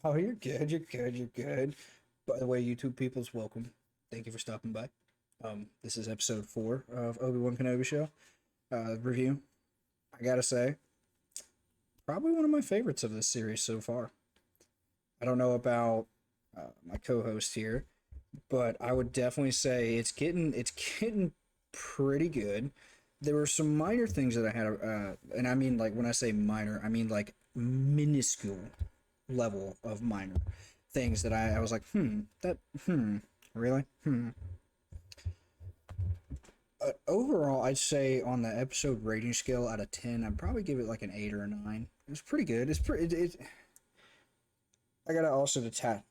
Oh, you're good. You're good. You're good. By the way, YouTube people's welcome. Thank you for stopping by. This is episode 4 of Obi-Wan Kenobi show review. I gotta say, probably one of my favorites of this series so far. I don't know about my co-host here, but I would definitely say it's getting pretty good. There were some minor things that I had, and I mean like when I say minor, I mean like minuscule level of minor things that I was like, really, overall, I'd say on the episode rating scale out of 10, I'd probably give it like an 8 or a 9. It's pretty good. It's pretty. I gotta also detach.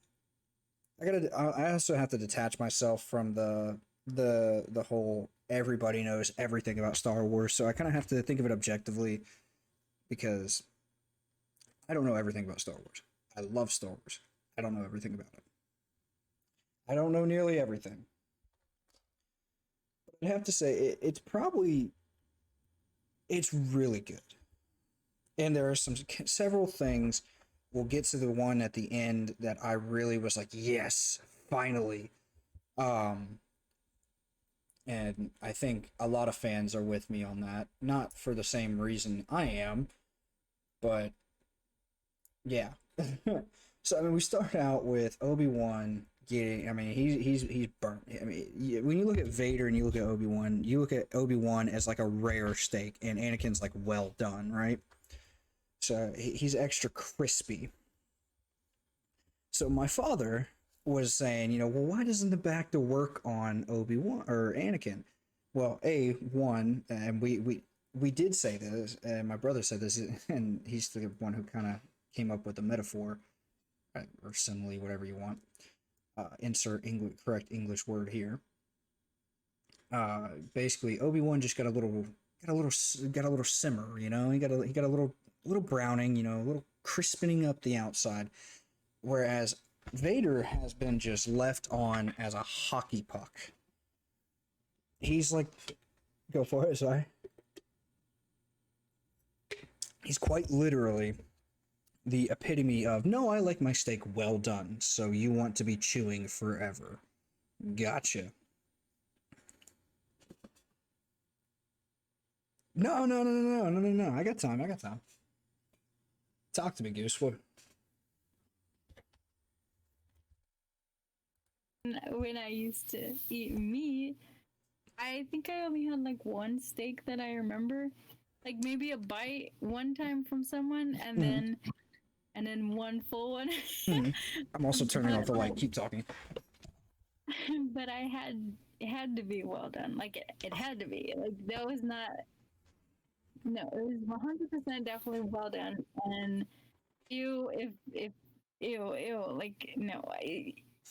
I also have to detach myself from the whole everybody knows everything about Star Wars. So I kind of have to think of it objectively because I don't know everything about Star Wars. I love Star Wars. I don't know everything about it. I don't know nearly everything. But I'd have to say it's really good. And there are several things. We'll get to the one at the end that I really was like, yes, finally. Um, and I think a lot of fans are with me on that. Not for the same reason I am, but yeah. So I mean, we start out with Obi-Wan getting. I mean, he's burnt. I mean, when you look at Vader and you look at Obi-Wan, you look at Obi-Wan as like a rare steak, and Anakin's like well done, right? So he's extra crispy. So my father was saying, well, why doesn't the back to work on Obi-Wan or Anakin? Well, one, and we did say this, and my brother said this, and he's the one who kind of came up with the metaphor or simile, whatever you want. Insert correct English word here. Basically, Obi-Wan just got a little simmer, he got a little browning, a little crispening up the outside, whereas Vader has been just left on as a hockey puck. He's like, go for it, sorry. He's quite literally the epitome of, no, I like my steak well done, so you want to be chewing forever. Gotcha. No, no, no, no, no, no, no, no. I got time. I got time. Talk to me, Goose. What? When I used to eat meat, I think I only had like one steak that I remember. Like maybe a bite one time from someone Mm-hmm. and then one full one. Mm-hmm. I'm also turning off but the light. Keep talking. but I had it had to be well done. Like it had to be. Like that was not no, it was 100% definitely well done. And you if ew like no,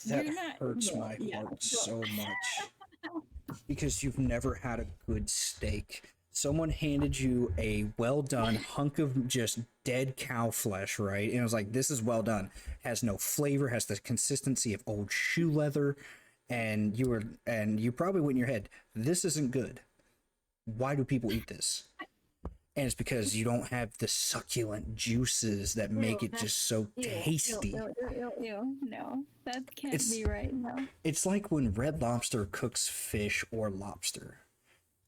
That you're not hurts no, my yeah. heart So so much because you've never had a good steak. Someone handed you a well done hunk of just dead cow flesh, right? And it was like, this is well done. Has no flavor, has the consistency of old shoe leather. And you probably went in your head, this isn't good. Why do people eat this? And it's because you don't have the succulent juices that make ew, it that's just so tasty. ew. No, that can't It's be right. No. it's like when Red Lobster cooks fish or lobster.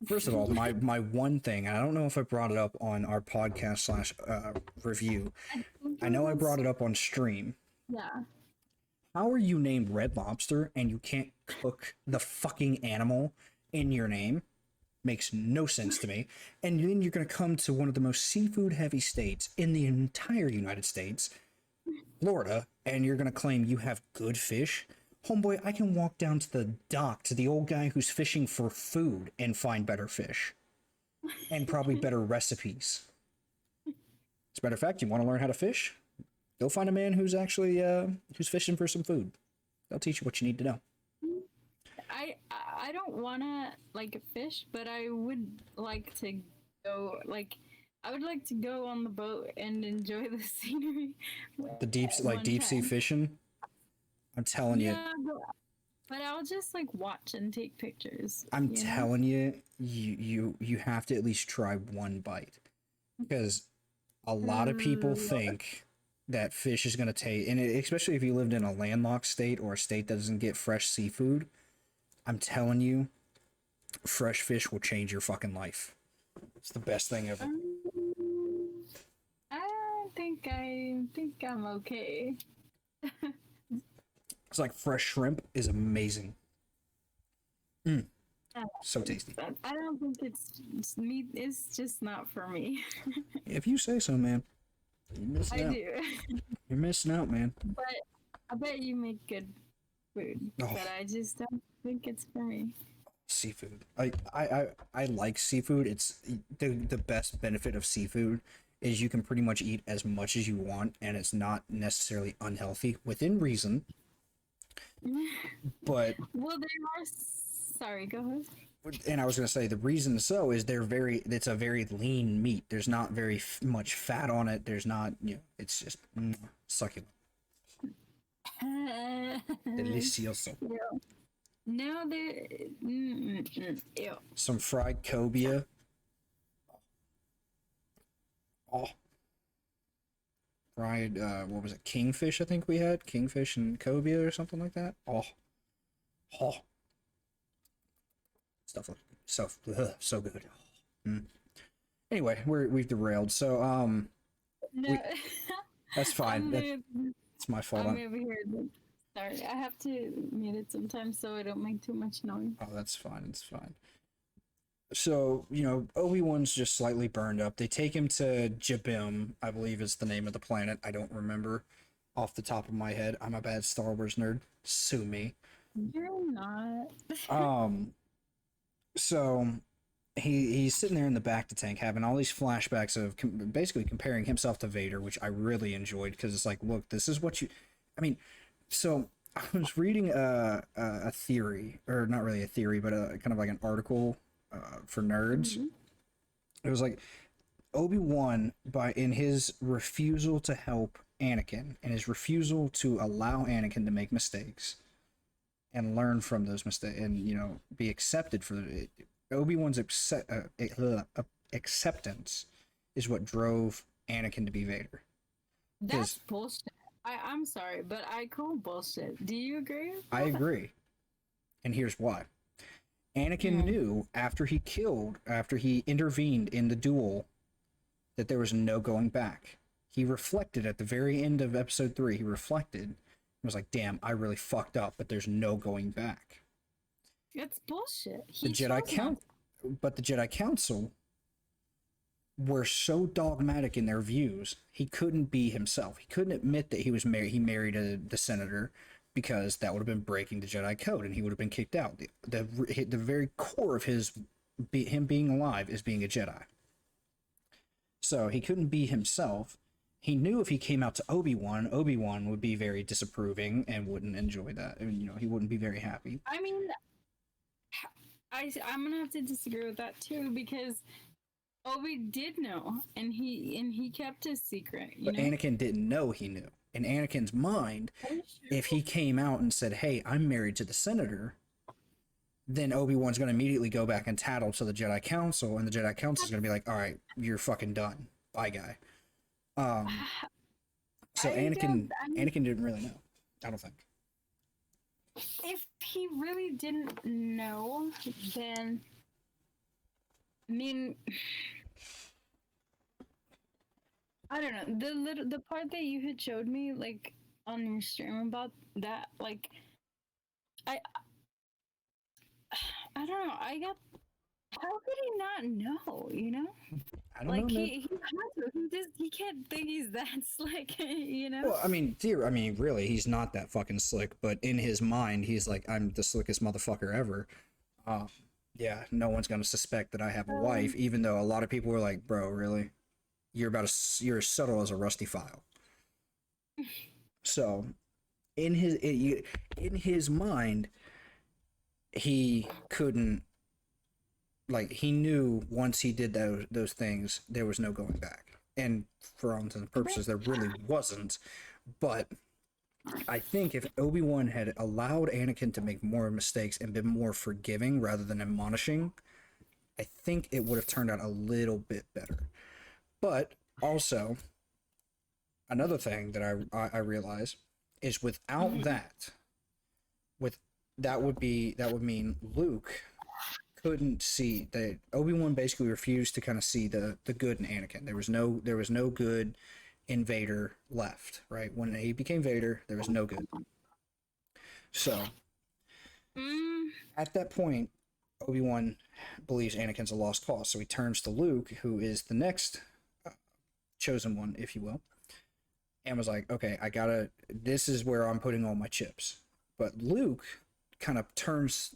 First of all, my one thing, I don't know if I brought it up on our podcast slash review. I think I it was know I on. brought it up on stream. Yeah. How are you named Red Lobster and you can't cook the fucking animal in your name? Makes no sense to me. And then you're going to come to one of the most seafood heavy states in the entire United States, Florida, and you're going to claim you have good fish? Homeboy, I can walk down to the dock to the old guy who's fishing for food and find better fish and probably better recipes. As a matter of fact, you want to learn how to fish? Go find a man who's actually who's fishing for some food. They'll teach you what you need to know. I don't wanna like fish, but I would like to go like I would like to go on the boat and enjoy the scenery The one deep sea time. fishing. I'm telling you, Yeah, but I'll just like watch and take pictures, I'm you know? telling you, you have to at least try one bite because a lot of people Mm, think. that fish is going to taste, and especially if you lived in a landlocked state or a state that doesn't get fresh seafood, I'm telling you, fresh fish will change your fucking life. It's the best thing ever. I think I'm okay. It's like fresh shrimp is amazing. So tasty. I don't think it's meat. It's just not for me. If you say so, man. You're missing I out. do, You're missing out, man. but I bet you make good food. Oh, But I just don't think it's for me. seafood. I like seafood. It's the best benefit of seafood is you can pretty much eat as much as you want, and it's not necessarily unhealthy within reason. But Well, there are. Sorry, go ahead. and I was gonna say the reason so is it's a very lean meat. There's not very much fat on it. There's not it's just succulent, delicioso. Ew. No, there. Ew. Some fried cobia. Oh, fried what was it? Kingfish, I think we had kingfish and cobia or something like that. Oh, stuff like so good. Mm. Anyway, we've derailed. So No. we, that's fine. It's my fault. I'm over here. Sorry, I have to mute it sometimes so I don't make too much noise. Oh, that's fine. It's fine. So, Obi-Wan's just slightly burned up. They take him to Jabim, I believe is the name of the planet. I don't remember off the top of my head. I'm a bad Star Wars nerd. Sue me. You're not. So he's sitting there in the back to tank having all these flashbacks of basically comparing himself to Vader, which I really enjoyed because it's like, look, this is what you. I mean, so I was reading a theory, or not really a theory, but a kind of like an article for nerds. Mhm. It was like Obi-Wan in his refusal to help Anakin and his refusal to allow Anakin to make mistakes and learn from those mistakes and be accepted for it. Obi-Wan's acceptance is what drove Anakin to be Vader. That's bullshit. I'm sorry, but I call bullshit. Do you agree? I agree. And here's why. Anakin knew after he intervened in the duel, that there was no going back. He reflected at the very end of episode 3, he reflected and was like, damn, I really fucked up, but there's no going back. It's bullshit. The Jedi Council were so dogmatic in their views, he couldn't be himself. He couldn't admit that he married the senator, because that would have been breaking the Jedi code and he would have been kicked out. The very core of him being alive is being a Jedi. So he couldn't be himself. He knew if he came out to Obi-Wan would be very disapproving and wouldn't enjoy that. And, he wouldn't be very happy. I mean, I'm gonna have to disagree with that too, because Obi did know, and he kept his secret. But Anakin didn't know he knew. In Anakin's mind, if he came out and said, hey, I'm married to the senator, then Obi-Wan's going to immediately go back and tattle to the Jedi Council, and the Jedi Council is going to be like, all right, you're fucking done. Bye, guy. So Anakin didn't really know, I don't think. If he really didn't know, then I mean, I don't know. The part that you had showed me, like on your stream about that, like I don't know. How could he not know? I don't know, man. He can't think he's that slick. Well, I mean, really, he's not that fucking slick. But in his mind, he's like, I'm the slickest motherfucker ever. Yeah, no one's gonna suspect that I have a wife, even though a lot of people were like, bro, really? You're as subtle as a rusty file. So, in his mind, he couldn't, like, he knew once he did those things, there was no going back. And for all intents and purposes, there really wasn't. But I think if Obi-Wan had allowed Anakin to make more mistakes and been more forgiving rather than admonishing, I think it would have turned out a little bit better. But also, Another thing that I realize is without Mhm. that, with that would mean Luke couldn't see that Obi-Wan basically refused to kind of see the good in Anakin. There was no good in Vader left, right? When he became Vader, there was no good. So Mm, at that point, Obi-Wan believes Anakin's a lost cause. So he turns to Luke, who is the next chosen one, if you will, and was like, okay, I gotta, this is where I'm putting all my chips. But Luke kind of turns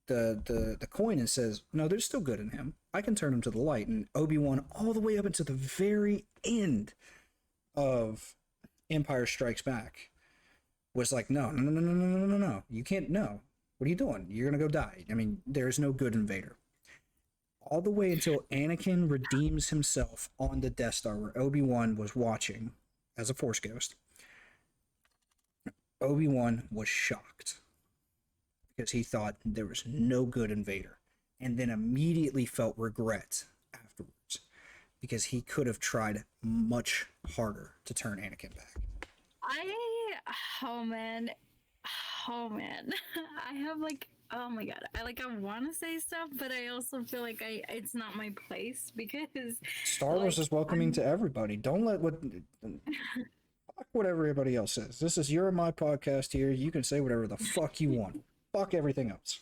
the coin and says, no, there's still good in him. I can turn him to the light. And Obi-Wan, all the way up until the very end of Empire Strikes Back, was like, no, no, no, no, no, no, no, no, no. You can't, no. What are you doing? You're gonna go die. I mean, there's no good in Vader. All the way until Anakin redeems himself on the Death Star, where Obi-Wan was watching as a Force ghost. Obi-Wan was shocked because he thought there was no good in Vader, and then immediately felt regret afterwards because he could have tried much harder to turn Anakin back. I oh man, oh man, I have like oh my god, I want to say stuff, but I also feel like I it's not my place because Star Wars like is welcoming I'm to everybody. Don't let what everybody else says. This is your my podcast here. You can say whatever the fuck you want. Fuck everything else.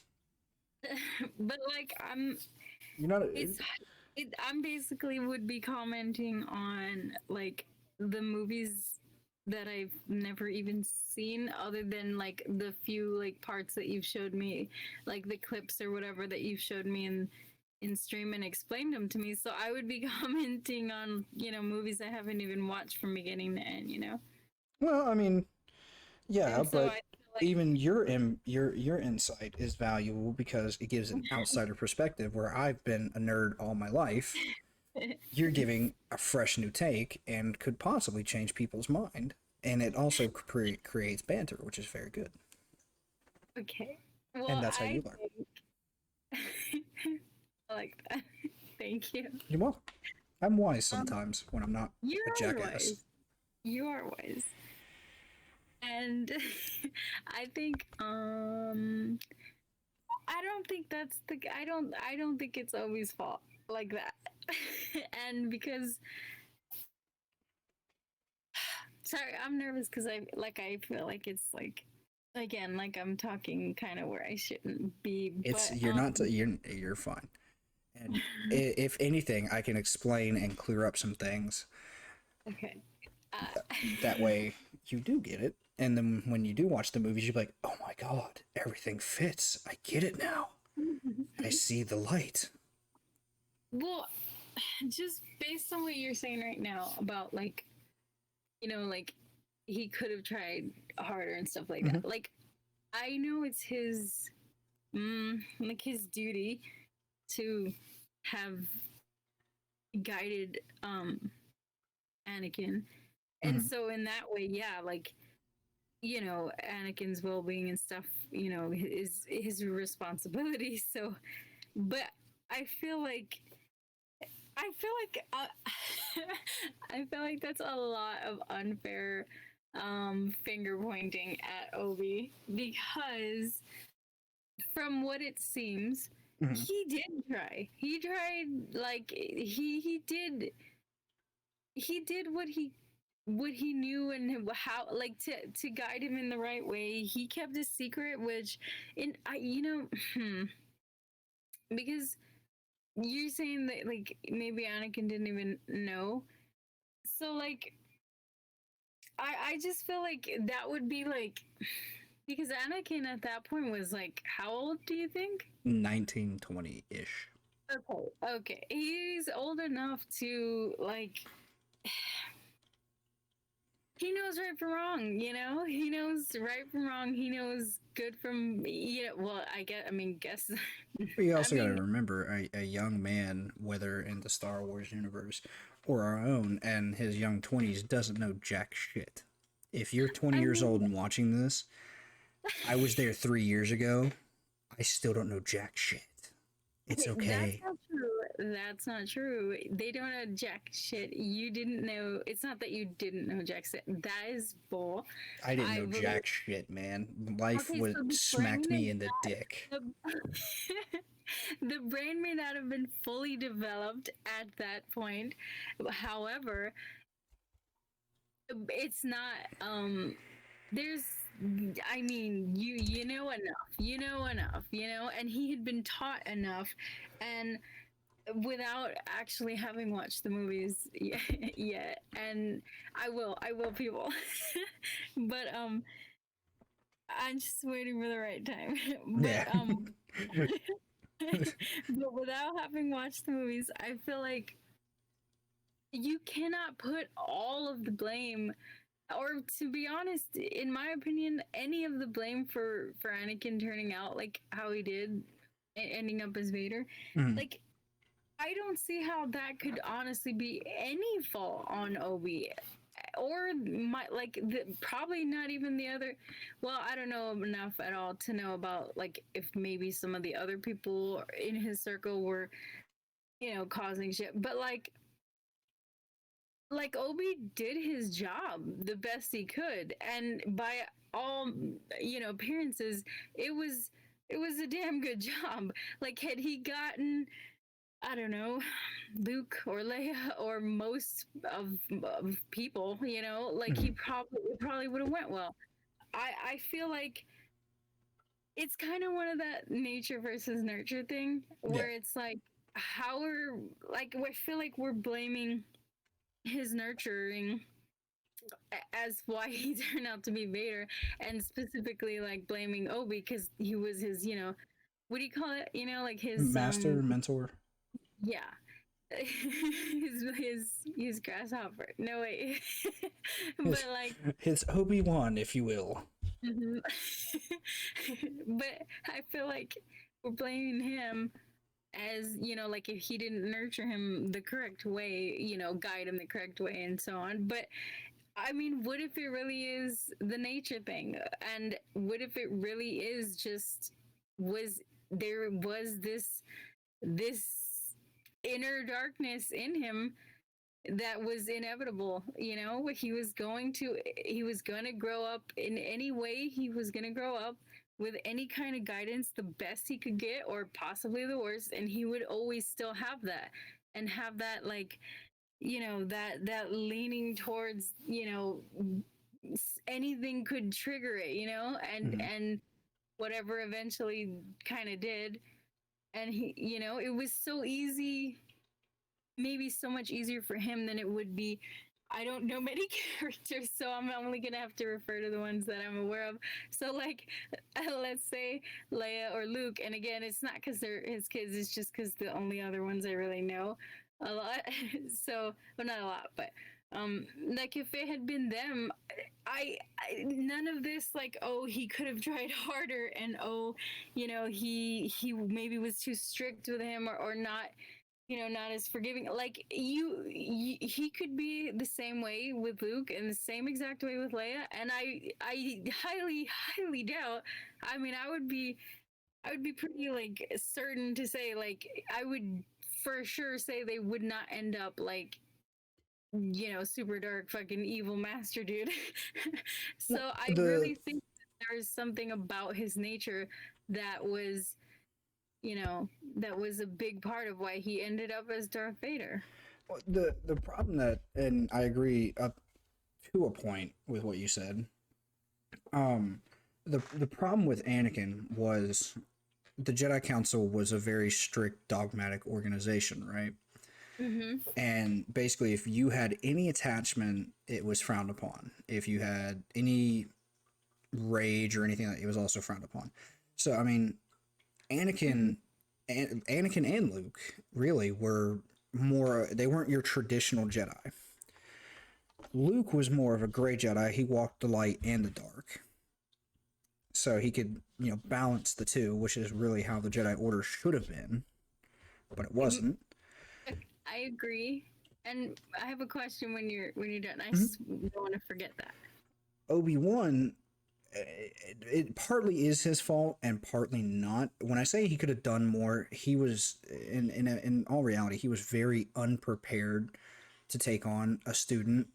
but like You're not. it's I'm basically would be commenting on like the movies that I've never even seen other than like the few like parts that you've showed me, like the clips or whatever that you've showed me in stream and explained them to me. So I would be commenting on, movies I haven't even watched from beginning to end, Well, I mean, yeah, And so but I feel even your insight is valuable because it gives an outsider perspective. Where I've been a nerd all my life, like you're giving a fresh new take and could possibly change people's mind. And it also creates banter, which is very good. okay. And Well, that's how you I learn. think I like that. Thank you. You're welcome. I'm wise Um, sometimes when I'm not you a are jackass. wise. You are wise. And I think I don't think that's the I don't think it's always fault like that. And because sorry, I'm nervous because I feel like it's like again like I'm talking kind of where I shouldn't be, It's but you're not you're fine. And if anything, I can explain and clear up some things. okay. That way, you do get it. And then when you do watch the movies, you're like, "Oh my god, everything fits. I get it now. I see the light." Well, just based on what you're saying right now about like like he could have tried harder and stuff like Mm-hmm. that. Like I know it's his like his duty to have guided Anakin. And Mm-hmm. so in that way, yeah, like Anakin's well-being and stuff, is his responsibility. So but I feel like I feel like I feel like that's a lot of unfair finger pointing at Obi because from what it seems, Mm-hmm. he did try. He tried like he did what he knew and how like to guide him in the right way. He kept a secret, which in I because you're saying that like maybe Anakin didn't even know. So like I just feel like that would be like because Anakin at that point was like how old do you think? 1920 ish. Okay. Okay. He's old enough to like he knows right from wrong, He knows right from wrong. He knows good from well, guess But you I also got to mean remember a young man, whether in the Star Wars universe or our own, and his young 20s doesn't know jack shit. If you're 20 I years mean old and watching this, I was there 3 years ago. I still don't know jack shit. It's that's okay. not true. that's not true. They don't know jack shit. You didn't know. It's not that you didn't know jack shit. That is bull. I didn't I know believe. jack shit, man. Life Okay, would so the smacked brain me is in the dick. not the, the brain may not have been fully developed at that point. However, it's not. There's. I mean, you know enough. You know enough. You know, and he had been taught enough, and without actually having watched the movies yet, and I will people. But I'm just waiting for the right time. Yeah. But without having watched the movies, I feel like you cannot put all of the blame, or to be honest, in my opinion, any of the blame for Anakin turning out like how he did, ending up as Vader, Mm, like I don't see how that could honestly be any fault on Obi, or my like probably not even the other. Well, I don't know enough at all to know about like if maybe some of the other people in his circle were, causing shit. But like Obi did his job the best he could, and by all appearances, it was it was a damn good job. Like had he gotten, I don't know, Luke or Leia or most of people, like he mm, probably would have went well. I feel like it's kind of one of that nature versus nurture thing yeah. where it's like how we're like I feel like we're blaming his nurturing as why he turned out to be Vader, and specifically like blaming Obi because he was his, what do you call it? Like his Master, mentor. yeah, his grasshopper. No way, but His, like, his Obi-Wan, if you will. mhm. But I feel like we're blaming him as like if he didn't nurture him the correct way, guide him the correct way, and so on. But I mean, what if it really is the nature thing? And what if it really is just was there was this inner darkness in him that was inevitable, he was going to grow up in any way he was going to grow up with any kind of guidance, the best he could get or possibly the worst, and he would always still have that, and have that like that leaning towards anything could trigger it, Mm, and whatever eventually kind of did. And he, it was so easy, maybe so much easier for him than it would be. I don't know many characters, so I'm only gonna have to refer to the ones that I'm aware of. So, like, let's say Leia or Luke, and again, it's not because they're his kids; it's just because the only other ones I really know a lot. So, well, not a lot, but like if it had been them, none of this like, oh, he could have tried harder, and oh, he maybe was too strict with him, or not, not as forgiving. Like he could be the same way with Luke and the same exact way with Leia, and I highly, highly doubt. I mean, I would be pretty like certain to say like I would for sure say they would not end up like super dark fucking evil master dude. So I the really think that there's something about his nature that was that was a big part of why he ended up as Darth Vader. the problem that, and I agree up to a point with what you said. Um, the problem with Anakin was the Jedi Council was a very strict dogmatic organization, right? Mm-hmm. And basically, if you had any attachment, it was frowned upon. If you had any rage or anything, it was also frowned upon. So, I mean, Mm-hmm. Anakin and Luke really were more. They weren't your traditional Jedi. Luke was more of a gray Jedi. He walked the light and the dark, so he could balance the two, which is really how the Jedi Order should have been, but it wasn't. I agree. And I have a question when you're done. I Mhm. just don't want to forget that. Obi-Wan it partly is his fault and partly not. When I say he could have done more, he was in all reality he was very unprepared to take on a student.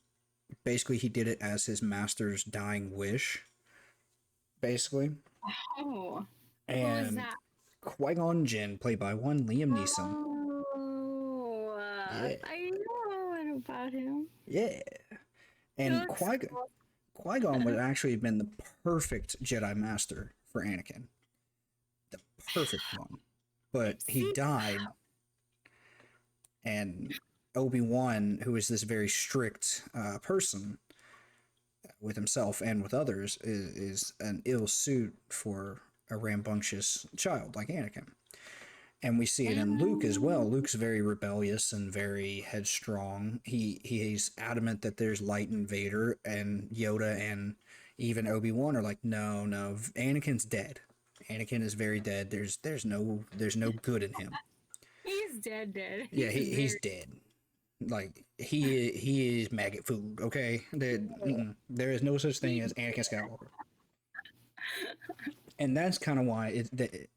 Basically, he did it as his master's dying wish. Basically, Oh, who was and that? Qui-Gon Jinn, played by one Liam Neeson. Oh, Yeah, I know about him. yeah. He And looks cool. Qui-Gon would actually have been the perfect Jedi Master for Anakin, the perfect one. But he See, died, and Obi-Wan, who is this very strict person with himself and with others, is an ill suit for a rambunctious child like Anakin. And we see it in Luke as well. um, Luke's very rebellious and very headstrong. He's adamant that there's light in Vader, and Yoda and even Obi-Wan are like, no, no, Anakin's dead. Anakin is very dead. There's no good in him. he's dead, dead. Yeah, He's he's very. dead. Like he is maggot food. Okay, there is no such thing as Anakin Skywalker, and that's kind of why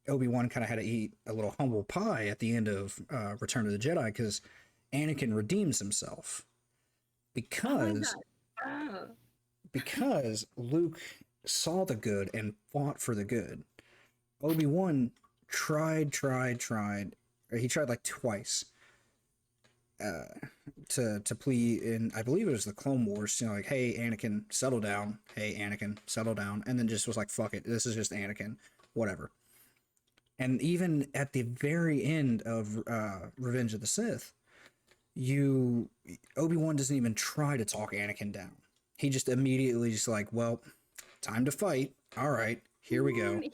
Obi-Wan kind of had to eat a little humble pie at the end of Return of the Jedi, because Anakin redeems himself Oh my because god. Oh. because Luke saw the good and fought for the good. Obi-Wan tried. Or he tried like twice to plead in, I believe it was the Clone Wars, like, hey Anakin, settle down. Hey Anakin, settle down. And then just was like, fuck it, this is just Anakin, whatever. And even at the very end of Revenge of the Sith, you Obi-Wan doesn't even try to talk Anakin down. He just immediately just like, well, time to fight. All right, here we go. Man,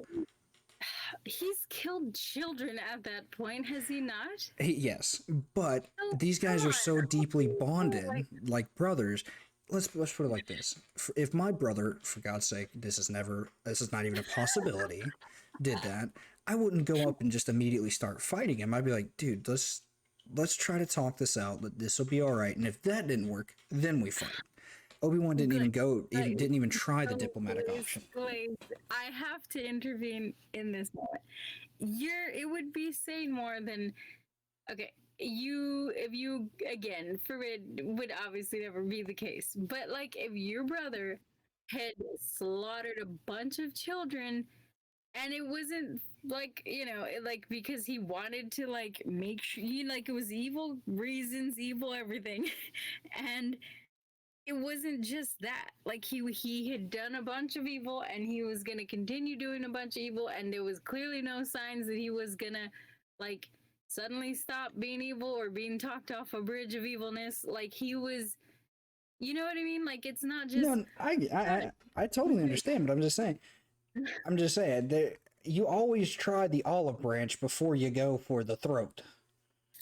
he's killed children at that point, has he not? Yes, but Oh, these come guys are on. so deeply Like, bonded, like brothers. Let's put it like this: if my brother, for God's sake, this is not even a possibility, did that, I wouldn't go up and just immediately start fighting him. I'd be like, dude, let's try to talk this out. This will be all right. And if that didn't work, then we fight. Obi-Wan good. didn't even try the So, diplomatic option. I have to intervene in this moment. It would be saying more than, okay, if you, again, forbid, would obviously never be the case, but like if your brother had slaughtered a bunch of children and it wasn't like, like because he wanted to like make sure, like it was evil reasons, evil everything, and it wasn't just that. Like he had done a bunch of evil and he was gonna continue doing a bunch of evil, and there was clearly no signs that he was gonna like suddenly stop being evil or being talked off a bridge of evilness. Like he was, you know what I mean? Like it's not just. No, I totally understand, but I'm just saying that you always try the olive branch before you go for the throat.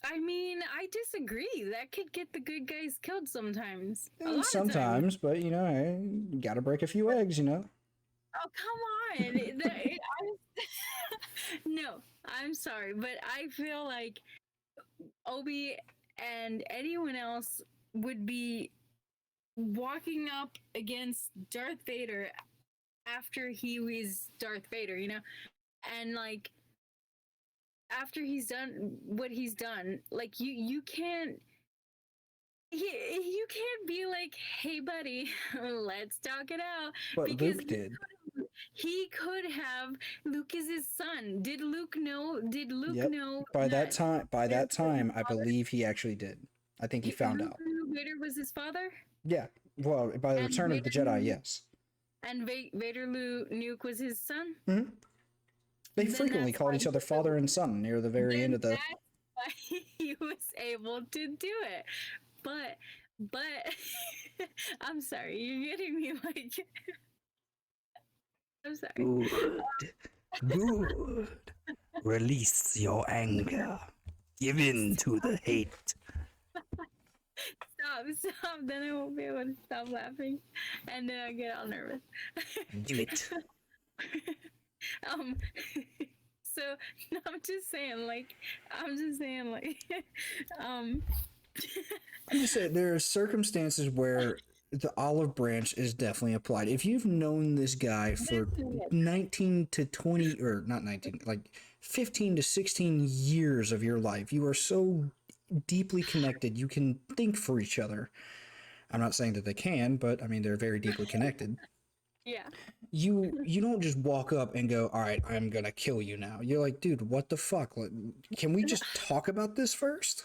I mean, I disagree. That could get the good guys killed sometimes. A And lot of times. sometimes, but hey, you gotta break a few eggs. Oh, come on. No, I'm sorry, but I feel like Obi and anyone else would be walking up against Darth Vader after he was Darth Vader, and like after he's done what he's done, like you can't. You can't be like, hey, buddy, let's talk it out, But because Luke did. he could have. Luke is his son. Did Luke know? Did Luke Yep. know By that that time, by Vader that was his time, I father? believe he actually did. I think he found Luke out. knew Vader was his father, Yeah. Well, by the and Return of the Vader Jedi, knew, yes. and Vader knew Nuke was his son. Hmm. They Then frequently that's called why each he other was father able. and son near the very end Then of the. that's why he was able to do it. But I'm sorry, you're getting me like. I'm sorry. Good. Good. Release your anger. Give in to the hate. Stop. Then I won't be able to stop laughing, and then I get all nervous. Do it. um. So no, I'm just saying, um. I'm just saying there are circumstances where the olive branch is definitely applied. If you've known this guy for 19 to 20, or not 19, like 15 to 16 years of your life, you are so deeply connected. You can think for each other. I'm not saying that they can, but I mean, they're very deeply connected. Yeah. You don't just walk up and go, all right, I'm gonna kill you now. You're like, dude, what the fuck? Like, can we just talk about this first?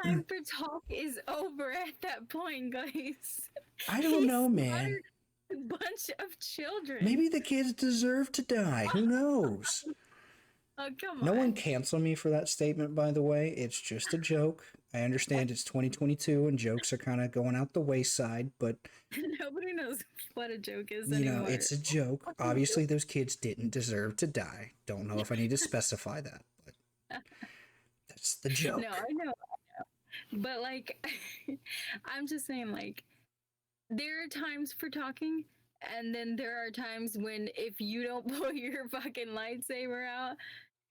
Time for talk is over at that point, guys. I don't He know, man. slaughtered a bunch of children. Maybe the kids deserve to die. Who knows? Oh, come No one on. cancel me for that statement, by the way. It's just a joke. I understand it's 2022 and jokes are kind of going out the wayside, but Nobody knows what a joke is you know, anymore. it's a joke. Obviously, those kids didn't deserve to die. Don't know if I need to specify that, but that's the joke. No, I know. But like, I'm just saying, like, there are times for talking, and then there are times when if you don't pull your fucking lightsaber out,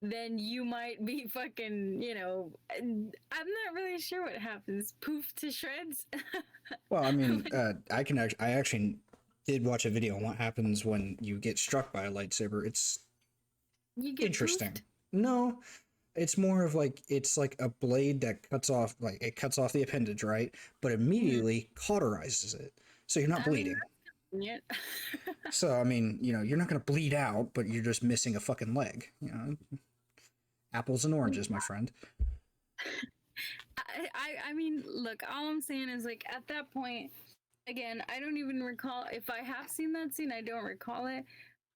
then you might be fucking, I'm not really sure what happens. Poof to shreds. Well, I mean, I actually did watch a video on what happens when you get struck by a lightsaber. It's You get interesting. poofed. No, it's more of like it's like a blade that cuts off, like it cuts off the appendage, right? But immediately cauterizes it, so you're not bleeding. Yeah. So I mean, you're not gonna bleed out, but you're just missing a fucking leg. Apples and oranges, my friend. I mean, look, all I'm saying is like at that point, again, I don't even recall if I have seen that scene. I don't recall it,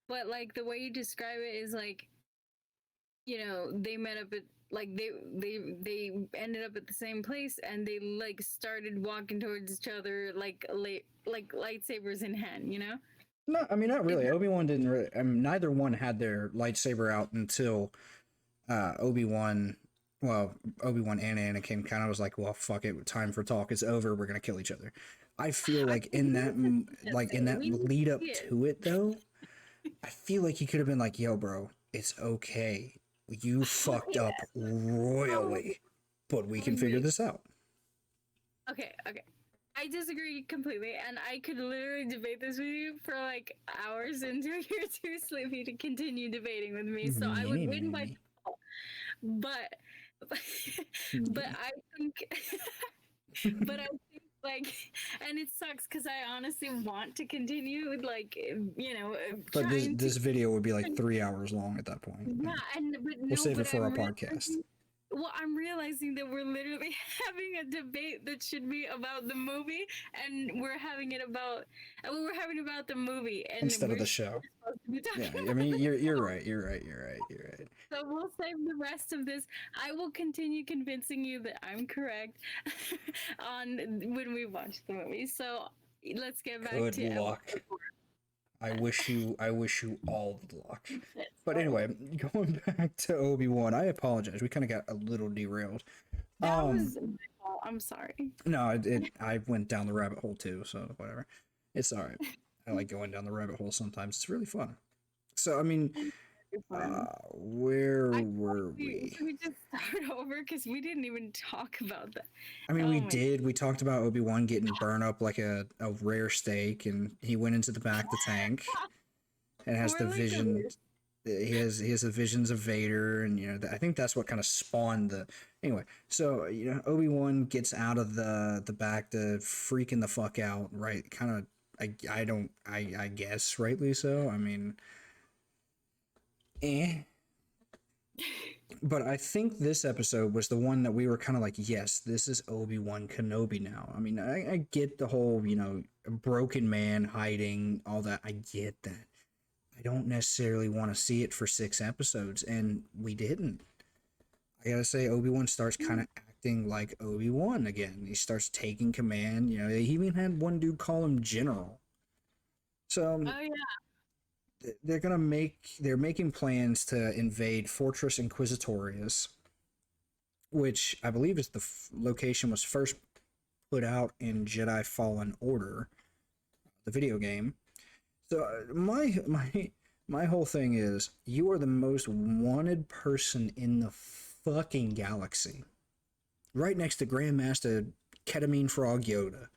but like the way you describe it is like, they met up at like they ended up at the same place and they like started walking towards each other like lightsabers in hand. No, I mean not really. Obi-Wan didn't really. I mean, neither one had their lightsaber out until Obi-Wan. Well, Obi-Wan and Anakin kind of was like, "Well, fuck it, time for talk. It's over. We're gonna kill each other." I feel like in that lead up to it though, I feel like he could have been like, "Yo, bro, it's okay. You fucked up royally, but we can figure this out." Okay. I disagree completely, and I could literally debate this with you for like hours until you're too sleepy to continue debating with me. So I would win by default. But I think but I think like, and it sucks because I honestly want to continue with like But trying this video would be like 3 hours long at that point. yeah, but We'll no, save it but for our podcast. Well, I'm realizing that we're literally having a debate that should be about the movie, and we're having it about the movie and Instead of the we're show. supposed to be talking Yeah, I mean you're right. You're right. So we'll save the rest of this. I will continue convincing you that I'm correct on when we watch the movie. So let's get back Good to luck. I wish you all the luck. Yes. But anyway, going back to Obi-Wan, I apologize. We kind of got a little derailed. That was my fault. I'm sorry. No, I went down the rabbit hole too, so whatever. It's all right. I like going down the rabbit hole sometimes. It's really fun. So I mean, where were we? Should we just start over because we didn't even talk about that? I mean, we did. We talked about Obi-Wan getting burned up like a rare steak, and he went into the back of the tank and has the vision. He has the visions of Vader, and I think that's what kind of spawned the. Anyway, so Obi-Wan gets out of the back to freaking the fuck out, right? Kind of. I guess rightly so. I mean, But I think this episode was the one that we were kind of like, yes, this is Obi-Wan Kenobi now. I mean, I get the whole, broken man hiding, all that. I get that. I don't necessarily want to see it for 6 episodes, and we didn't. I gotta say, Obi-Wan starts kind of acting like Obi-Wan again. He starts taking command. He even had one dude call him General. So, oh yeah, they're making plans to invade Fortress Inquisitorius, which I believe is the location was first put out in Jedi Fallen Order, the video game. So my whole thing is, you are the most wanted person in the fucking galaxy, right next to Grandmaster Ketamine Frog Yoda.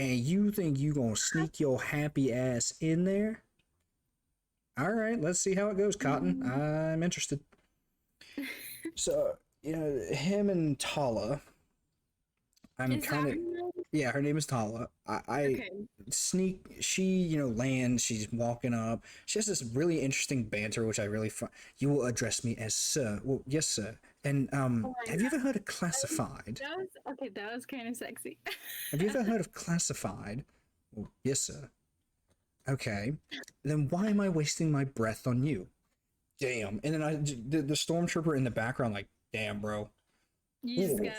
and you think you gonna sneak your happy ass in there? All right, let's see how it goes, Cotton. Mm. I'm interested. So, him and Tala, I'm Is that kind of, her name? yeah, her name is Tala. I Okay. sneak, she, lands, she's walking up. She has this really interesting banter, which I really find. You will address me as sir. Well, yes, sir. And Oh my have you ever god. heard of classified? That was okay. That was kind of sexy. Have you ever heard of classified? Well, yes, sir. Okay. Then why am I wasting my breath on you? Damn. And then the stormtrooper in the background, like, damn, bro. You just Ooh. got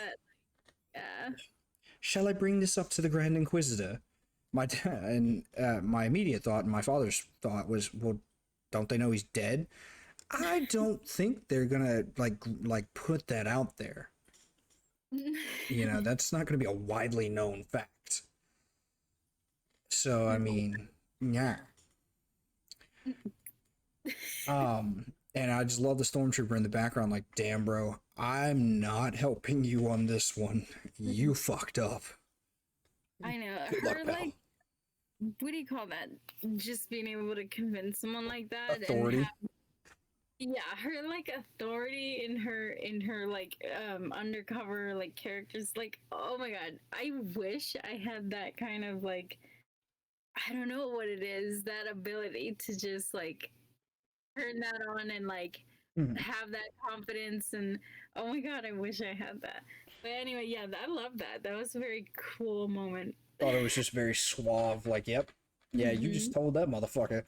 yeah. Shall I bring this up to the Grand Inquisitor? And my immediate thought and my father's thought was, well, don't they know he's dead? I don't think they're gonna like put that out there. That's not gonna be a widely known fact. So I mean, yeah. And I just love the stormtrooper in the background, like, damn, bro, I'm not helping you on this one. You fucked up. I know Good luck, her pal. like what do you call that? Just being able to convince someone like that and Authority. have yeah, her like authority in her like undercover like characters like oh my god, I wish I had that kind of like I don't know what it is, that ability to just like turn that on and like Mhm. have that confidence and oh my god, I wish I had that. But anyway, yeah, I love that. That was a very cool moment. Thought it was just very suave, like, yep, yeah, you just Hmm. told that motherfucker.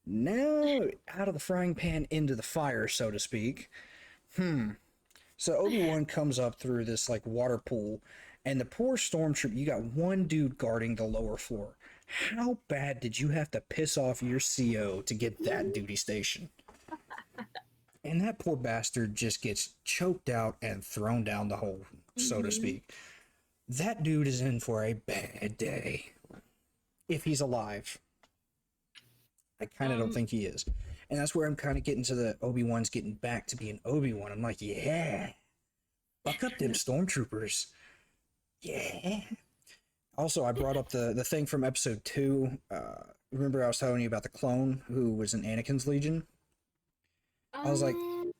Now, out of the frying pan into the fire, so to speak. So Obi-Wan comes up through this, like, water pool, and the poor stormtrooper, you got one dude guarding the lower floor. How bad did you have to piss off your CO to get that duty station? And that poor bastard just gets choked out and thrown down the hole, so to Hmm. speak. That dude is in for a bad day. If he's alive. I kind of don't Um, think he is. And that's where I'm kind of getting to the Obi-Wan's getting back to being Obi-Wan. I'm like, yeah, fuck up them stormtroopers. Yeah. Also, I brought up the thing from episode 2. Remember I was telling you about the clone who was in Anakin's Legion? I was like, um,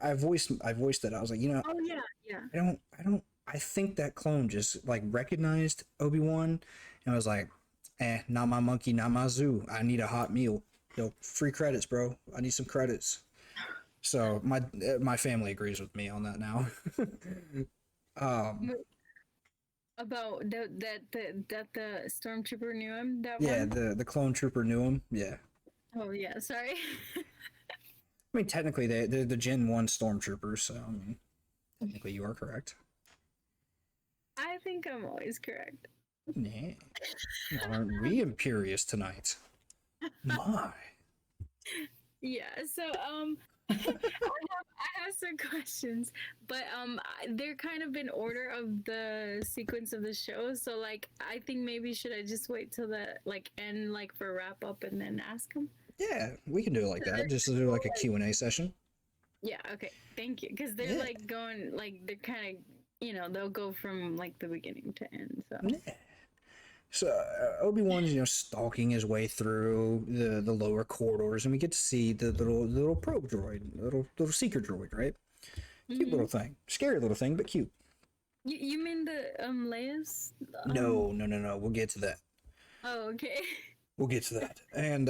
I voiced it. I was like, oh yeah, yeah. I think that clone just like recognized Obi-Wan and was like, not my monkey, not my zoo. I need a hot meal. Free credits, bro. I need some credits. So my family agrees with me on that now. um, About that the stormtrooper knew him. That yeah, one. the clone trooper knew him. Yeah, Oh yeah, sorry. I mean technically they're the Gen 1 stormtroopers, so I mean technically you are correct. I think I'm always correct. Yeah, aren't we imperious tonight? My. Yeah. So I have some questions, but they're kind of in order of the sequence of the show. So like, I think maybe should I just wait till the like end, like for wrap up, and then ask them? Yeah, we can do it like So that. they're Just to do all, like a like, Q&A session. yeah. Okay. Thank you. Because they're Yeah. like going like they're kind of they'll go from like the beginning to end. So. Yeah. So Obi-Wan's stalking his way through the lower corridors, and we get to see the little probe droid, little seeker droid, right? Cute Hmm. little thing, scary little thing, but cute. You mean the Leia's? No, no, no, no. We'll get to that. Oh, okay. We'll get to that. And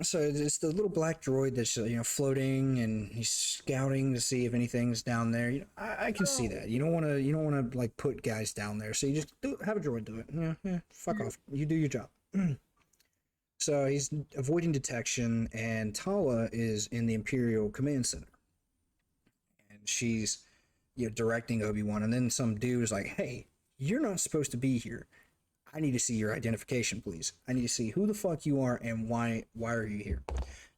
so it's the little black droid that's floating, and he's scouting to see if anything's down there. I can see Oh. that. You don't want to like put guys down there, so you just have a droid do it. Yeah, yeah. Fuck off. You do your job. So he's avoiding detection, and Tala is in the Imperial Command Center, and she's directing Obi-Wan, and then some dude is like, "Hey, you're not supposed to be here. I need to see your identification, please. I need to see who the fuck you are and why are you here?"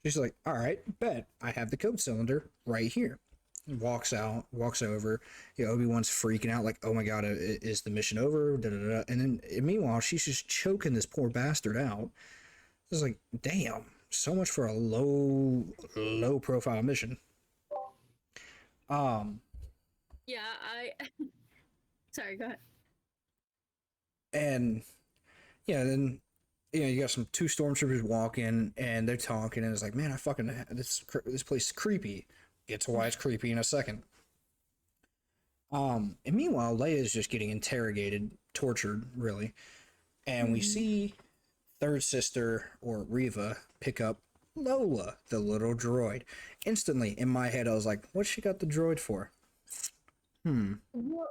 She's like, "All right, bet. I have the code cylinder right here." Walks out, walks over. Obi-Wan's freaking out, like, "Oh my god, is the mission over?" Da, da, da. And then meanwhile, she's just choking this poor bastard out. It's like, damn, so much for a low profile mission. Um, Yeah, I. Sorry, go ahead. And yeah, then you got some two stormtroopers walking, and they're talking, and it's like, man, I fucking this place is creepy. Get to why it's creepy in a second. And meanwhile, Leia is just getting interrogated, tortured, really, and we Mhm. see third sister or Reva pick up Lola, the little droid. Instantly, in my head, I was like, what's she got the droid for? Well,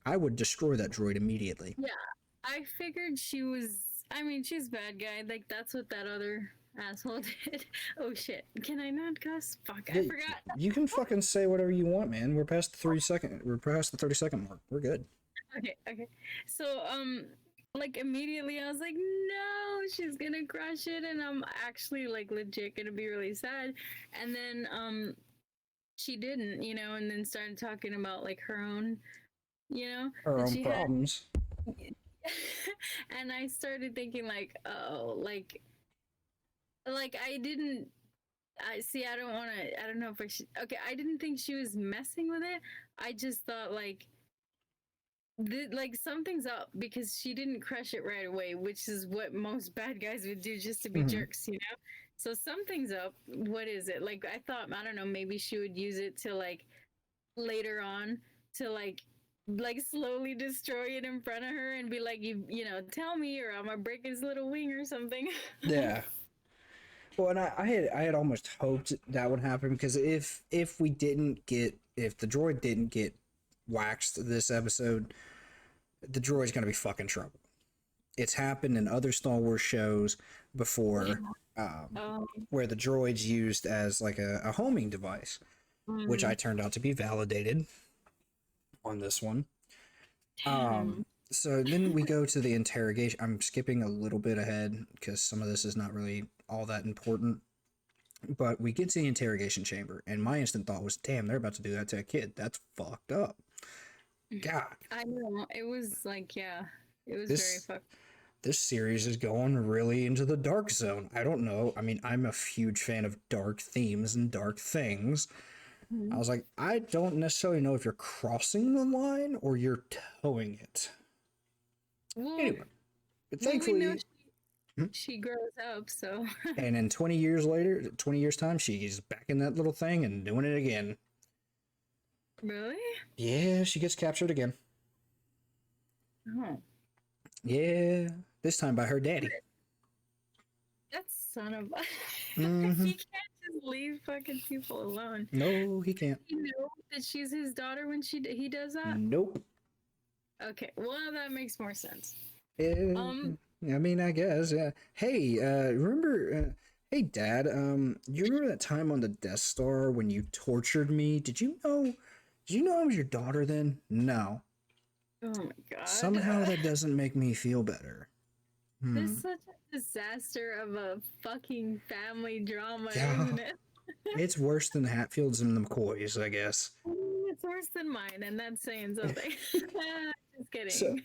I would destroy that droid immediately. yeah, I figured she was. I mean, she's a bad guy. Like that's what that other asshole did. Oh shit! Can I not cuss? Fuck! I Yeah, forgot. you can fucking say whatever you want, man. We're past the 3 second. We're past the 30-second mark. We're good. Okay, okay. So, like immediately I was like, no, she's gonna crush it, and I'm actually like legit gonna be really sad. And then, she didn't, and then started talking about like her own, Our that own she had. problems. And I started thinking like, oh, like I didn't. I see. I don't want to. I don't know if I should. Okay, I didn't think she was messing with it. I just thought like something's up because she didn't crush it right away, which is what most bad guys would do just to be Mhm. jerks. So something's up. What is it? Like I thought, I don't know, maybe she would use it to like later on to like slowly destroy it in front of her and be like, tell me or I'm gonna break his little wing or something. Yeah. Well, and I had almost hoped that would happen because if the droid didn't get waxed this episode, the droid's gonna be fucking trouble. It's happened in other Star Wars shows before, um, where the droid's used as like a homing device, which I mm, turned out to be validated on this one. damn. So then we go to the interrogation. I'm skipping a little bit ahead because some of this is not really all that important. But we get to the interrogation chamber, and my instant thought was, damn, they're about to do that to a kid. That's fucked up. God, I know. It was like, yeah, it was very this fucked. this series is going really into the dark zone. I don't know. I mean, I'm a huge fan of dark themes and dark things. I Mhm. was like, I don't necessarily know if you're crossing the line or you're towing it. Well, Anyway, but well, we know thankfully, hmm, she grows up, so. and in 20 years later, 20 years time, she's back in that little thing and doing it again. Really? Yeah, she gets captured again. Oh, Yeah, this time by her daddy. that son of a. Mm-hmm. He can't just leave fucking people alone. No, he can't. You know that she's his daughter when he does that? Nope. Okay, well, that makes more sense. Eh, Um, I mean, I guess. Yeah. Hey, remember? Hey, Dad. You remember that time on the Death Star when you tortured me? Did you know? Did you know I was your daughter then? No. oh my god. Somehow that doesn't make me feel better. This Hmm. is such a disaster of a fucking family drama, Yeah. isn't it? It's worse than the Hatfields and the McCoys, I guess. It's worse than mine, and that's saying something. Just So kidding.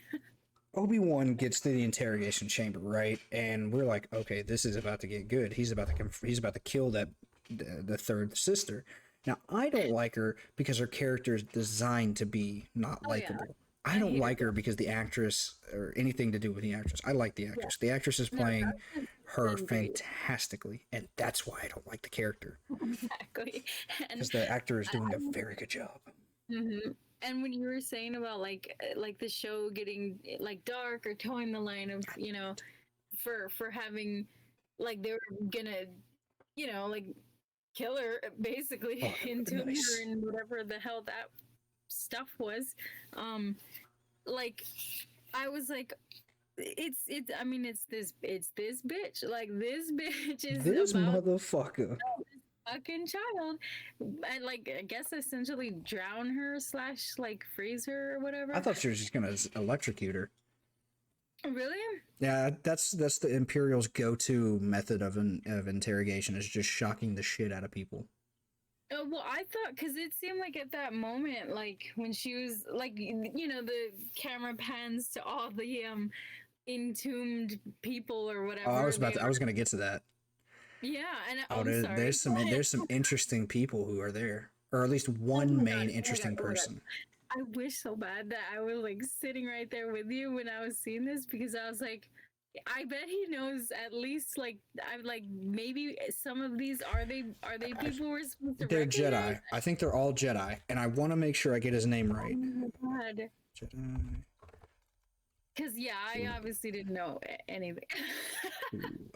Obi-Wan gets to the interrogation chamber, right? And we're like, okay, this is about to get good. He's about to kill the third sister. Now, I don't like her because her character is designed to be not Oh yeah, likable. I I don't hated like her because the actress or anything to do with the actress. I like the yeah. actress. The actress is No, playing that's her been great. fantastically, and that's why I don't like the character Exactly. And because the actor is doing a I, very good job. and when you were saying about like the show getting like dark or towing the line of for having like they were gonna like kill her basically Oh, that would have been entomb her nice. and whatever the hell that stuff was. um like I was like it's I mean it's this bitch, like this bitch is This about motherfucker. fucking child and like I guess essentially drown her slash like freeze her or I whatever. thought she was just gonna electrocute her. Really? Yeah, that's the Imperial's go-to method of interrogation is just shocking the shit out of people. Well, I thought because it seemed like at that moment, like when she was like, the camera pans to all the entombed people or Oh, whatever they I are. was gonna get to that. Yeah, and Oh, I'm sorry. there's some interesting people who are there, or at least Oh one my god! main Oh my god! interesting Oh my god! person. I wish so bad that I was like sitting right there with you when I was seeing this, because I was like, I bet he knows at least like I'm like maybe some of these are they people we're supposed to They're recognize? Jedi. I think they're all Jedi, and I want to make sure I get his name Oh right. my god. Jedi. Because yeah, I obviously didn't know anything.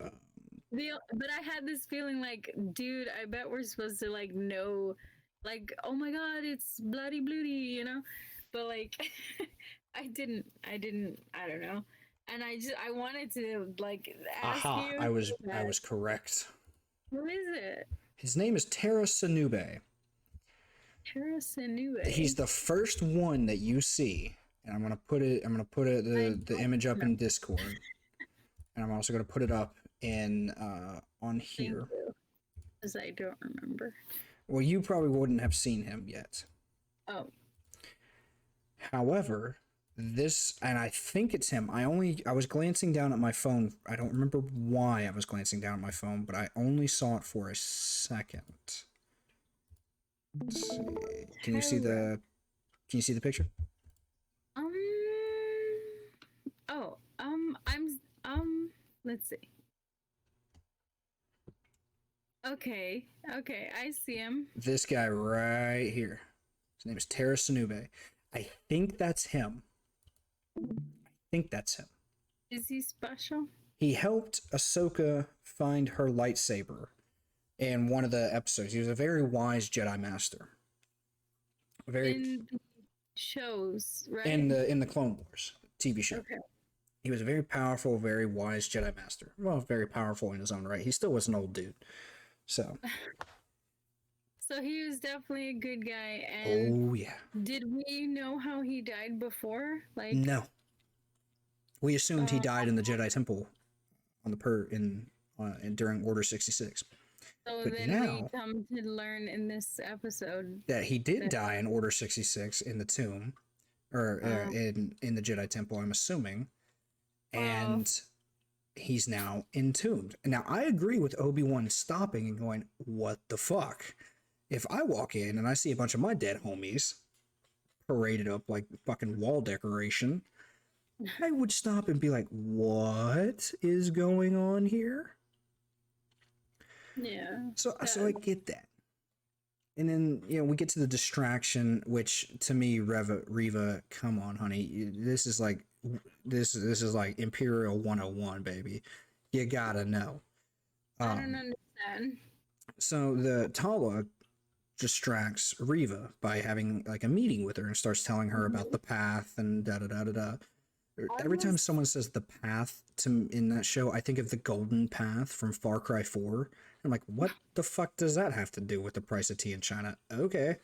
Um, But I had this feeling like, dude, I bet we're supposed to like know, like, oh my god, it's bloody bloody, you know. But like, I don't know. And I wanted to like ask aha! you I that. was correct. Who is it? His name is Tara Sanube. He's Harrison. the first one that you see, and I'm gonna put it. I'm gonna put it I the don't image up in remember. Discord, and I'm also gonna put it up in on Thank here. you, because I don't remember. Well, you probably wouldn't have seen him yet. Oh, However, this, and I think it's him. I was glancing down at my phone. I don't remember why I was glancing down at my phone, but I only saw it for a second. Let's see. Can you see Tara. the Can you see the picture? Um. Oh. I'm. Let's see. Okay. Okay. I see him. This guy right here. His name is Tara Sanube. I think that's him. I think that's him. Is he special? He helped Ahsoka find her lightsaber in one of the episodes. He was a very wise Jedi Master. Very In the shows, right? in the Clone Wars TV show. Okay. He was a very powerful, very wise Jedi Master. Well, very powerful in his own right. He still was an old dude. So, So he was definitely a good guy. And oh yeah. did we know how he died before? Like, No, we assumed he uh, died in the Jedi Temple on the during Order 66. so But then we now come to learn in this episode that he did that die in Order 66 in the tomb, or um, in the Jedi Temple, I'm assuming, well, and he's now entombed. Now I agree with Obi-Wan stopping and going, "What the fuck?" If I walk in and I see a bunch of my dead homies paraded up like fucking wall decoration, I would stop and be like, "What is going on here?" yeah. So I get that. And then, we get to the distraction, which to me, Reva, come on, honey. This is like Imperial 101, baby. You gotta know. I don't Um, understand. so the Tala distracts Reva by having like a meeting with her and starts telling her about the path and da da da da da. I Every time was someone says the path in that show, I think of the Golden Path from Far Cry 4. I'm like, what the fuck does that have to do with the price of tea in China? Okay.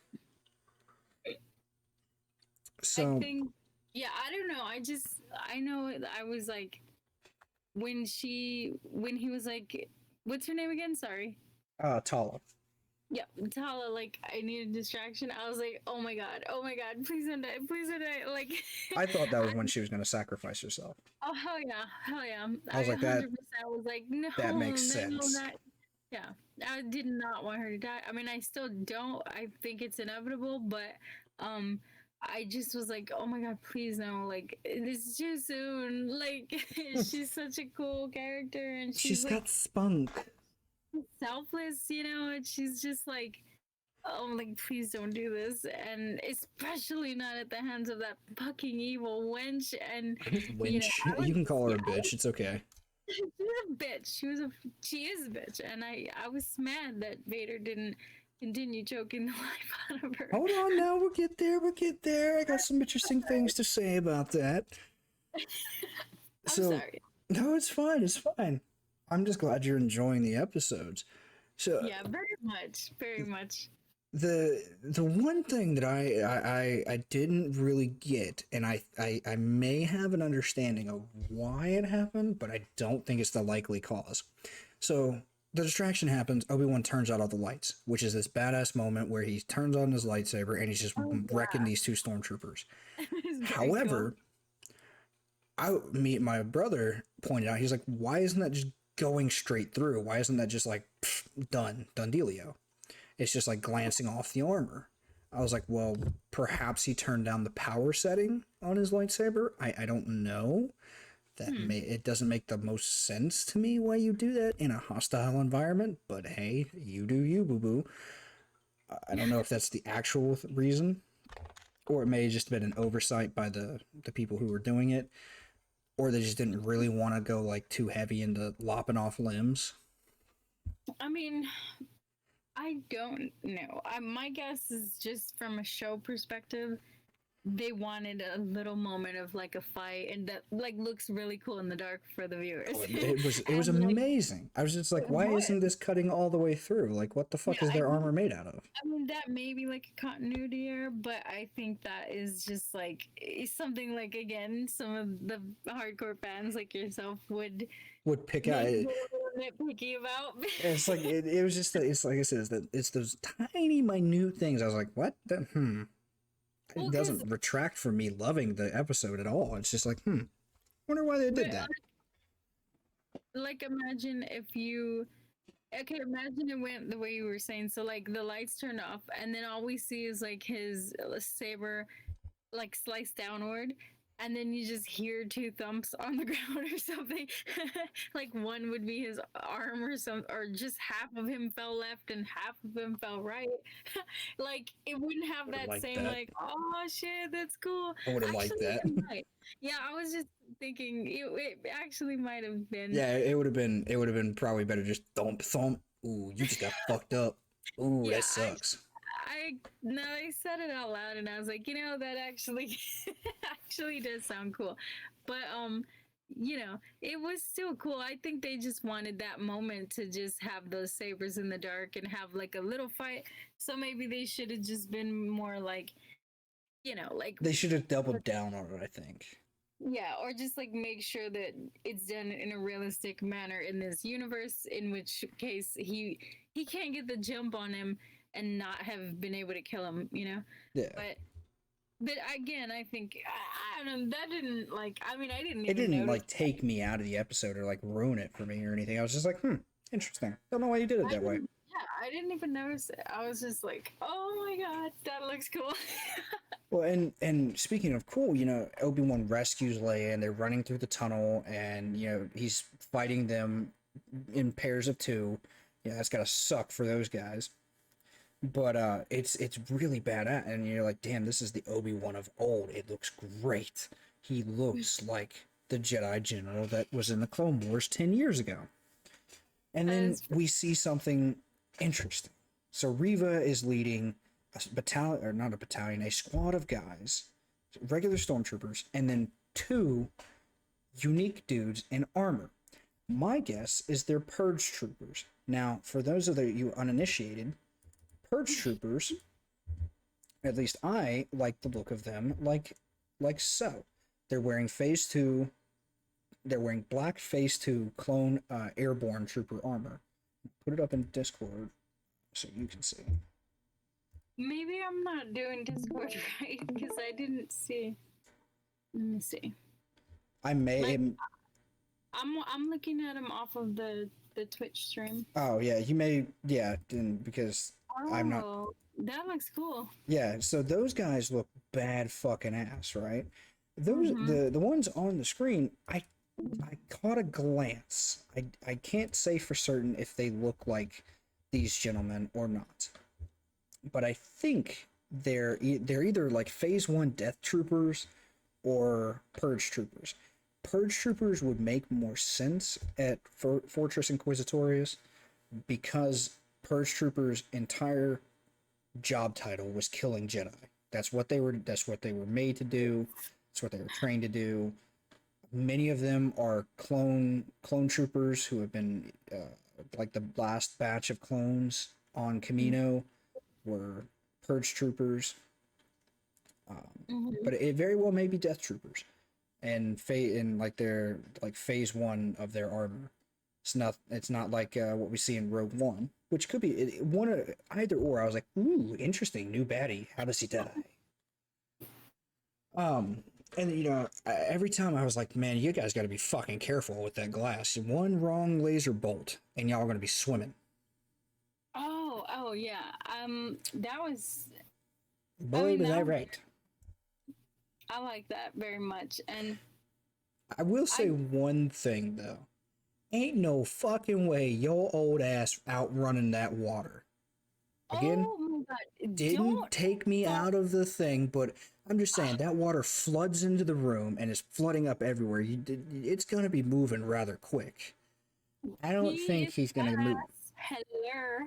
I So, think, yeah, I don't know. I know I was like, when he was like, what's her name again? Sorry. Tala. Yeah, Tala, like, I need a distraction. I was like, oh my god, please don't die, please don't die. Like, I thought that was when she was going to sacrifice herself. oh, hell yeah. I was like, 100% was like, no, that makes no, sense. not. Yeah, I did not want her to die. I mean, I still don't. I think it's inevitable, but um, I just was like, oh my god, please no, like this is too soon. Like she's such a cool character, and she's She's like got spunk. selfless, and she's just like, oh, like please don't do this, and especially not at the hands of that fucking evil wench. And Winch. I was, You can call her yeah, a bitch. It's okay. she was a bitch. She is a bitch, and I was mad that Vader didn't continue choking the life out of her. Hold on now. We'll get there. We'll get there. I got some interesting things to say about that. I'm So, sorry. no, it's fine. It's fine. I'm just glad you're enjoying the episodes. So, Yeah, very much. the one thing that I didn't really get, and I may have an understanding of why it happened, but I don't think it's the likely cause. So the distraction happens. Obi-Wan turns out all the lights, which is this badass moment where he turns on his lightsaber and he's just Oh wrecking yeah, these two stormtroopers. it's very cool. However, my brother pointed out, he's like, why isn't that just going straight through? Why isn't that just like done dealio? It's just like glancing off the armor. I was like, well, perhaps he turned down the power setting on his lightsaber. I don't know. It doesn't make the most sense to me why you do that in a hostile environment, but hey, you do you, boo boo. I don't know if that's the actual reason, or it may have just been an oversight by the people who were doing it, or they just didn't really want to go like too heavy into lopping off limbs. I mean, I don't know. My guess is just from a show perspective, they wanted a little moment of like a fight, and that like looks really cool in the dark for the viewers. It was And like, amazing. I was just like, why what? isn't this cutting all the way through? Like, what the fuck Yeah, is their armor made out of? I mean, that may be like a continuity error, but I think that is just like something like, again, some of the hardcore fans like yourself Would pick out. maybe be a little nitpicky about. It's like it was just that. It's like I said. It's those tiny, minute things. I was like, what? It Well, because doesn't retract from me loving the episode at all. It's just like, wonder why they did that. like, imagine if you. Okay, imagine it went the way you were saying. So, like, the lights turn off, and then all we see is like his saber, like sliced downward, and then you just hear two thumps on the ground or something. Like one would be his arm or some, or just half of him fell left and half of him fell right. Like it wouldn't have Would have that liked same that. like, oh shit, that's cool. I would have liked Actually, that. it might. Yeah, I was just thinking it actually might have been. Yeah, it would have been. It would have been probably better just thump thump. Ooh, you just got fucked up. Ooh, Yeah, that sucks. I said it out loud and I was like, that actually actually does sound cool. But it was still cool. I think they just wanted that moment to just have those sabers in the dark and have like a little fight. So maybe they should have just been more like, like They should have doubled down on it. I think. yeah, or just like make sure that it's done in a realistic manner in this universe, in which case he can't get the jump on him and not have been able to kill him. Yeah. But again, I think I don't know. That didn't like. I mean, I didn't It even didn't notice. like take me out of the episode or like ruin it for me or anything. I was just like, interesting. Don't know why you did it I that way. didn't, yeah, I didn't even notice it. I was just like, oh my god, that looks cool. Well, and speaking of cool, Obi-Wan rescues Leia and they're running through the tunnel and he's fighting them in pairs of two. Yeah, that's gotta suck for those guys. But it's really badass, and you're like, damn, this is the Obi-Wan of old. It looks great. He looks like the Jedi General that was in the Clone Wars 10 years ago. And then we see something interesting. So Riva is leading a battalion, or not a battalion, a squad of guys, regular stormtroopers, and then two unique dudes in armor. My guess is they're purge troopers. Now, for those of you uninitiated, purge troopers, at least I like the look of them like so. They're wearing phase 2. They're wearing black phase 2 clone airborne trooper armor. Put it up in Discord so you can see. Maybe I'm not doing Discord right because I didn't see. Let me see. I may. Like, I'm looking at him off of the Twitch stream. Oh yeah, you may. Yeah, because I'm not. That looks cool. Yeah, so those guys look bad fucking ass, right? Those the ones on the screen, I caught a glance. I can't say for certain if they look like these gentlemen or not, but I think they're either like phase 1 death troopers or purge troopers. Purge troopers would make more sense at Fortress Inquisitorius because purge troopers' entire job title was killing Jedi. That's what they were made to do. That's what they were trained to do. Many of them are clone troopers who have been like the last batch of clones on Camino were purge troopers. But it very well may be death troopers, and like they're like phase 1 of their armor. It's not like what we see in Rogue One, which could be one either or. I was like, ooh, interesting, new baddie. How does he die? And every time I was like, man, you guys got to be fucking careful with that glass. One wrong laser bolt, and y'all are gonna be swimming. Oh yeah. That was I Boy, mean, was I right. I like that very much. And I will say I, one thing though. Ain't no fucking way your old ass outrunning that water. Again, oh my God, didn't don't, take me don't, out of the thing, but I'm just saying that water floods into the room and is flooding up everywhere. It's gonna be moving rather quick. I don't he think is he's gonna move. badass. Hello.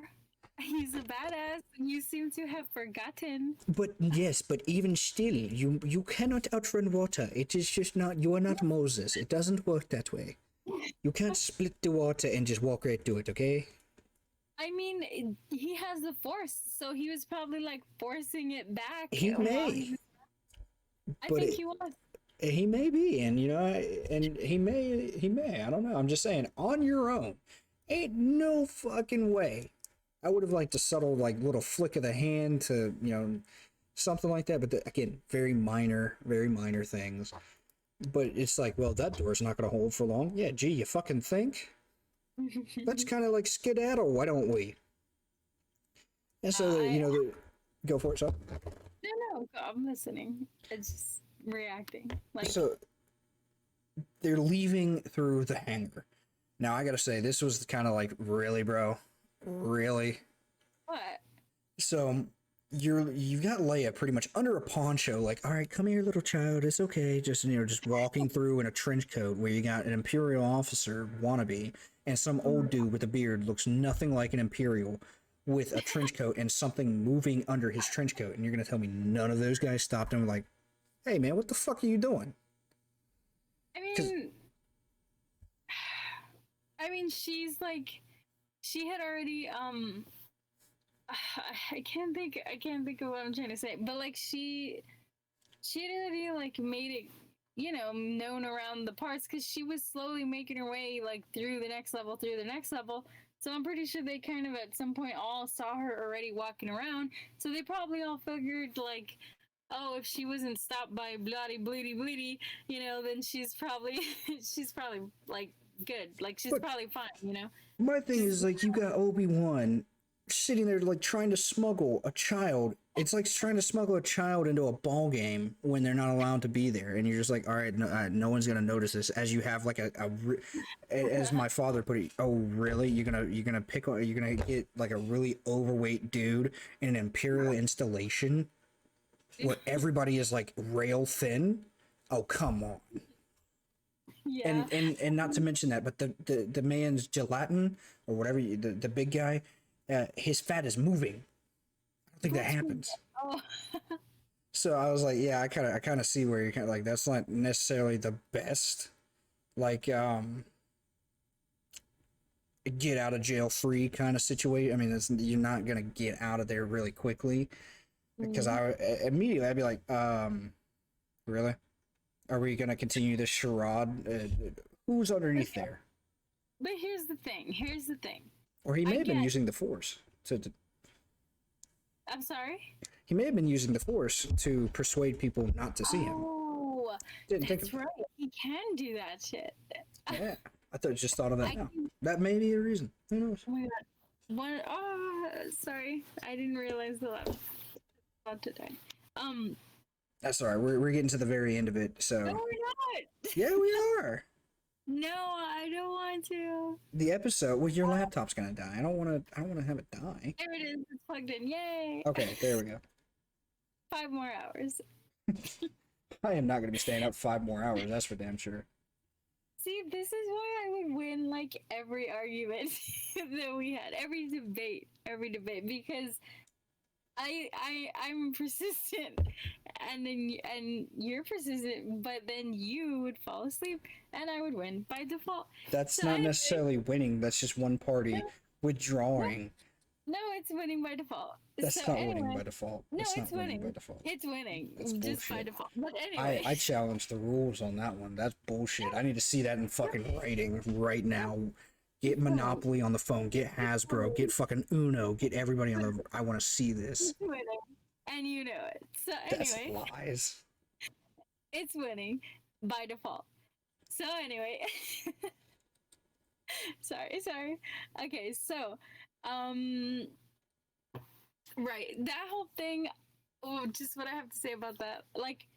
He's a badass. You seem to have forgotten. But yes, but even still, you cannot outrun water. It is just not. You are not Moses. It doesn't work that way. You can't split the water and just walk right through it. Okay? I mean, he has the force, so he was probably like forcing it back He while may, he was. I but think he was. he may be, and you know, and he may. I don't know. I'm just saying, on your own, ain't no fucking way. I would have liked a subtle, like, little flick of the hand to, you know, something like that. But again, very minor things. But it's like, well, that door's not gonna hold for long. Yeah, gee, you fucking think? Let's kind of like skedaddle. Why don't we? And so, I you know, go for it. So, no, I'm listening. It's just reacting. Like so they're leaving through the hangar. Now I gotta say, this was kind of like, really, bro, really. what? So you've got Leia pretty much under a poncho, like, all right, come here, little child, it's okay. Just, you know, just walking through in a trench coat where you got an Imperial officer wannabe and some old dude with a beard looks nothing like an Imperial with a trench coat and something moving under his trench coat, and you're gonna tell me none of those guys stopped him like, hey man, what the fuck are you doing? I Because mean, I mean, she's like, she had already I can't think of what I'm trying to say, but like she had already like made it, you know, known around the parts because she was slowly making her way like through the next level, through the next level. So I'm pretty sure they kind of at some point all saw her already walking around. So they probably all figured like, oh, if she wasn't stopped by bloody bleedy bleedy, you know, then she's probably she's probably like good. Like she's but probably fine, you know. my thing She's is, like, you got Obi-Wan sitting there like trying to smuggle a child. It's like trying to smuggle a child into a ball game when they're not allowed to be there, and you're just like, all right, no, no one's gonna notice this. As you have like as my father put it, oh really? You're gonna pick on, you're gonna get like a really overweight dude in an Imperial installation where everybody is like rail thin? Oh come on. yeah. And not to mention that, but the man's gelatin or whatever, the big guy, his fat is moving. I don't think that happens. Oh, So I was like, yeah, I kind of see where you're kind of like, that's not necessarily the best, like, get out of jail free kind of situation. I mean, you're not gonna get out of there really quickly, because mm. I immediately I'd be like, really? Are we gonna continue this charade? Who's underneath there? But here's the thing. Here's the thing. Or he I may have been get. using the force to I'm sorry. he may have been using the force to persuade people not to see him. Oh, Didn't think that's of right. He can do that shit. yeah. Just thought of that I now. can. That may be a reason. Who knows? Oh my god. One. Oh, sorry. I didn't realize the last about to die. Um. That's all right. We're getting to the very end of it. No, we're So not. yeah, we are. No, I don't want to. The episode. Well, your laptop's gonna die. I don't want to. I don't want to have it die. There it is. It's plugged in. Yay. Okay, there we go. 5 more hours. I am not gonna be staying up 5 more hours. That's for damn sure. See, this is why I would win like every argument that we had, every debate, because I'm persistent, and you're persistent, but then you would fall asleep, and I would win by default. That's So not anyway, necessarily winning. That's just one party no, no, withdrawing. no, it's winning by default. So That's not winning anyway, by default. no, That's it's not winning by winning. default. It's winning That's just by bullshit. default. But I anyway, challenge the rules on that one. That's bullshit. I need to see that in fucking writing right now. Get Monopoly on the phone. Get Hasbro. Get fucking Uno. Get everybody on the. I want to see this. it's winning, and you know it. So That's anyway, lies. it's winning by default. So anyway, sorry. Okay, so right, that whole thing, Oh, just what I have to say about that. Like,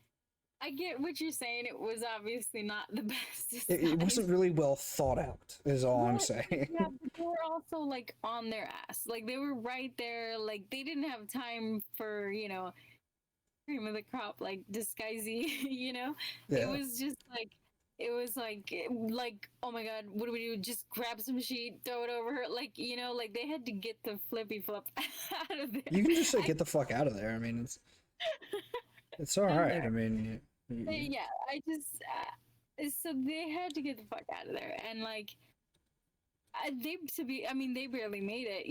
I get what you're saying. It was obviously not the best It disguise. wasn't really well thought out, is all I'm But saying. yeah, but they were also like on their ass. Like they were right there. Like they didn't have time for, cream of the crop, like disguisey, you know? It Yeah. was just like like, oh my god, what do we do? Just grab some sheet, throw it over her. Like, like they had to get the flippy flop out of there. You can just say I get the fuck out of there. I mean, it's all I'm right. I sorry. mean, But yeah, I just so they had to get the fuck out of there. And like I mean they barely made it,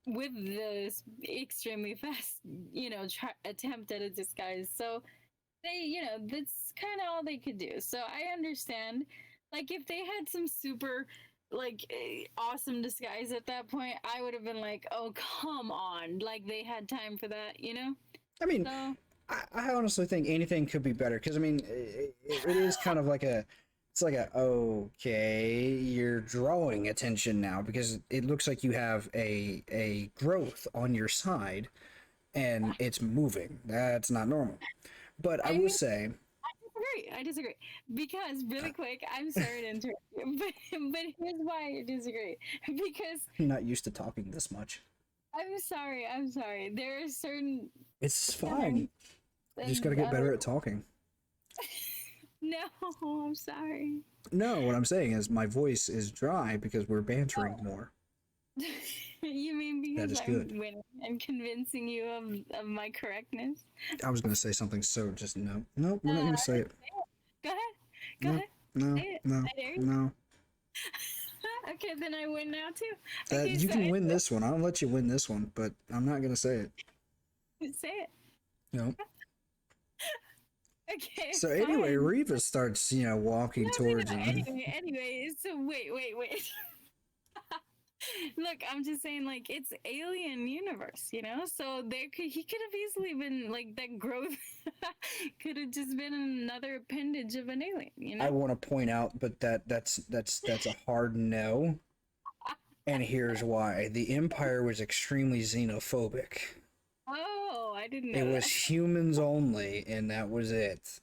with this extremely fast, attempt at a disguise. So they, that's kind of all they could do. So I understand. Like, if they had some super, like, awesome disguise at that point, I would have been like, oh, come on. Like, they had time for that, I mean, So, I honestly think anything could be better because I mean, it is kind of like it's like okay, you're drawing attention now because it looks like you have a growth on your side and it's moving. That's not normal. But I I will mean, say, I disagree. Because, really quick, I'm sorry to interrupt you, but here's why I disagree. Because, I'm not used to talking this much. I'm sorry. There are certain It's fine. times, You just got to and get I better don't, at talking. no, I'm sorry. No, what I'm saying is my voice is dry because we're bantering more. You mean That because is I'm good. winning and convincing you of my correctness? I was gonna say something, so just no, no, we're not gonna say it. Go ahead. Go No, ahead. no, Say it. no, I dare you. no. Okay, then I win now too. That Okay, you so can win this one. I'll let you win this one, but I'm not gonna say it. say it. No. Okay, So anyway, fine. Reva starts, walking No, no, towards no. him. Anyway. So wait. Look, I'm just saying, like, it's alien universe, So he could have easily been like that growth could have just been another appendage of an alien, I want to point out, but that's a hard no. And here's why: the Empire was extremely xenophobic. Oh, I didn't It know was that. humans only, and that was it.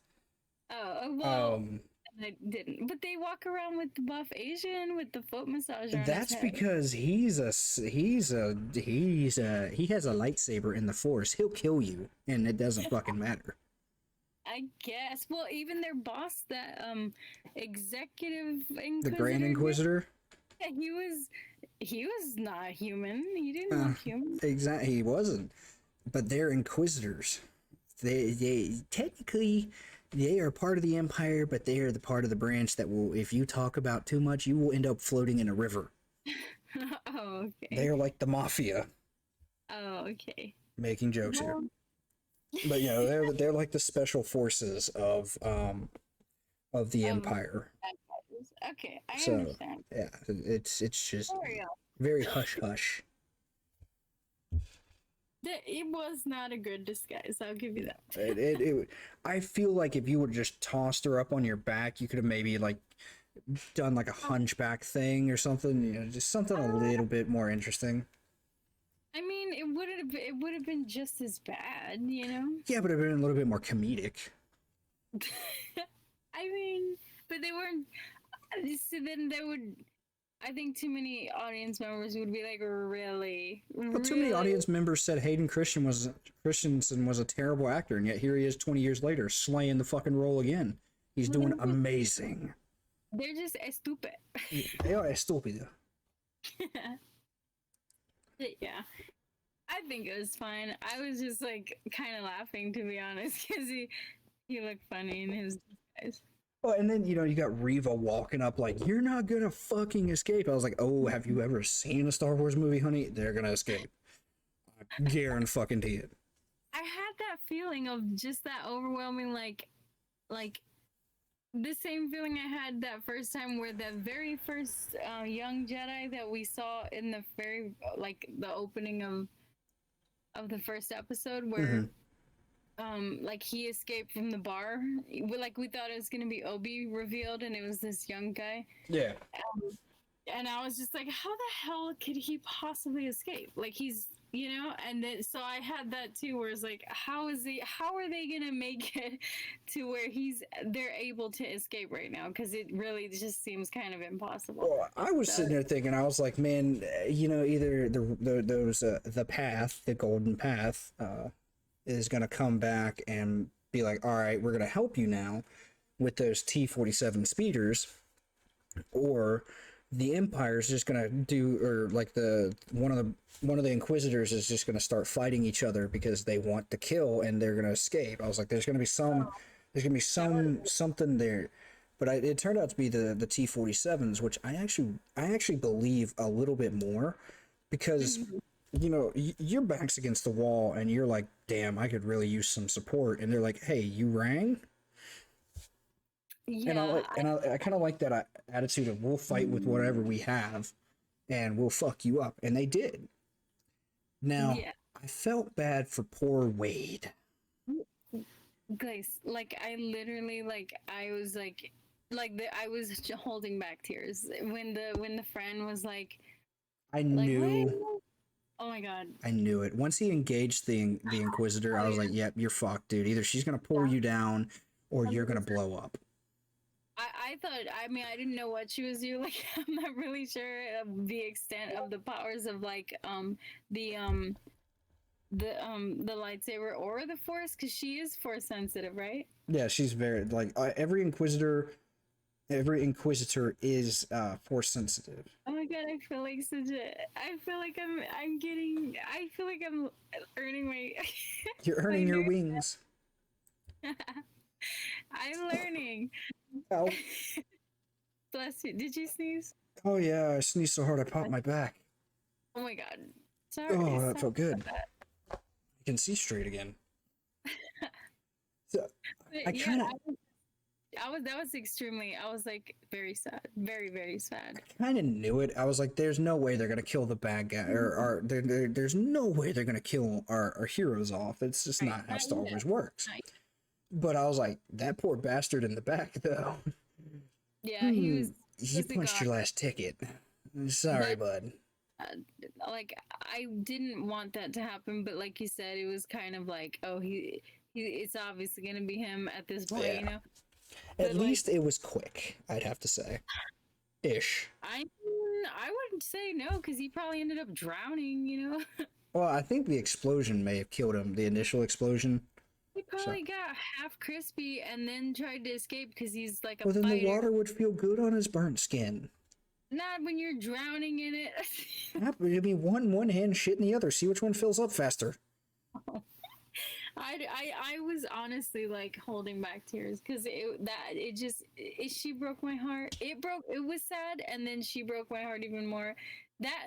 Well, Um, I didn't. But they walk around with the buff Asian with the foot massager on his That's head. because he has a lightsaber in the Force. He'll kill you, and it doesn't fucking matter. I guess. Well, even their boss, that executive The Grand inquisitor dude, Inquisitor, yeah, he was not human. He didn't uh, look human. exactly, he wasn't. But they're Inquisitors. They technically they are part of the Empire, but they are the part of the branch that will, if you talk about too much, you will end up floating in a river. Oh, They okay. are like the mafia. Oh, okay. Making jokes here, Well, but they're like the special forces of the um, Empire. okay, I So understand. yeah, it's just Sorry, very hush hush. it was not a good disguise. I'll give you that. I feel like if you would just tossed her up on your back, you could have maybe like done like a hunchback thing or something. Just something a Uh, little bit more interesting. I mean, it would have been just as bad, Yeah, but it'd been a little bit more comedic. I mean, but they weren't. So then there would, I think, too many audience members would be like, really, Well, too many really. audience members said Christensen was a terrible actor, and yet here he is 20 years later, slaying the fucking role again. He's Well, doing amazing. they're just stupid. É estúpido. Yeah, I think it was fine. I was just like kind of laughing, to be honest, because he looked funny in his disguise. Well, and then you got Reva walking up like, "You're not gonna fucking escape." I was like, "Oh, have you ever seen a Star Wars movie, honey? They're gonna escape. I guarantee it." I had that feeling of just that overwhelming, like the same feeling I had that first time, where the very first young Jedi that we saw in the very like the opening of the first episode, where Hmm. like he escaped from the bar. Like we thought it was gonna be Obi revealed, and it was this young guy. Yeah. And I was just like, how the hell could he possibly escape? Like he's you know. And then so I had that too, where it's like, how are they gonna make it to where they're able to escape right now, because it really just seems kind of impossible. Well, I was So sitting there thinking, I was like, man, either the path, the golden path, is gonna come back and be like, all right, we're gonna help you now with those T-47 speeders, or the Empire's just gonna do, or like one of the Inquisitors is just gonna start fighting each other because they want to kill and they're gonna escape. I was like, there's gonna be something there, but it turned out to be the T-47s, which I actually believe a little bit more, because your back's against the wall and you're like, damn, I could really use some support, and they're like, hey, you rang. And yeah, I kind of like that attitude of, we'll fight with whatever we have and we'll fuck you up. And they did. Now, yeah. I felt bad for poor Wade. Guys, like I literally, like I was I was holding back tears when the friend was I Wait, knew oh my god. I knew it. Once he engaged the Inquisitor, Oh I was yeah, like, yep, you're fucked, dude. Either she's gonna pull you down or you're gonna 100%. blow up. I thought, I mean, I didn't know what she was doing. Like, I'm not really sure of the extent of the powers of the the lightsaber or the force, because she is force sensitive, right? Yeah, she's very like every Inquisitor is force sensitive. Oh my god, I feel like I feel like I feel like I'm earning my You're my earning your nerd. wings. I'm learning. Oh, Bless you. Did you sneeze? oh yeah, I sneezed so hard I popped my back. Oh my god. Sorry. Oh, that Sorry felt good. about that. I can see straight again. So I But yeah, kind of I was that was extremely, I was like very sad. Very, very sad. kind of knew it. I was like, there's no way they're gonna kill the bad guy, or there's no way they're gonna kill our heroes off. It's just Right. not how Not Star yet. Wars works. Not yet. But I was like, that poor bastard in the back, though. Yeah, he You was a punched god. your last ticket. Sorry, But bud. like I didn't want that to happen, but like you said, it was kind of like, oh, it's obviously gonna be him at this point, Yeah. you know. At But like, least it was quick, I'd have to say. Ish. I wouldn't say no, because he probably ended up drowning, you know. Well, I think the explosion may have killed him, the initial explosion. He So, probably got half crispy and then tried to escape because he's like a well, then the fighter. water would feel good on his burnt skin. Not when you're drowning in it. I mean, one hand, shit in the other. See which one fills up faster. I was honestly like holding back tears because she broke my heart. It was sad, and then she broke my heart even more. That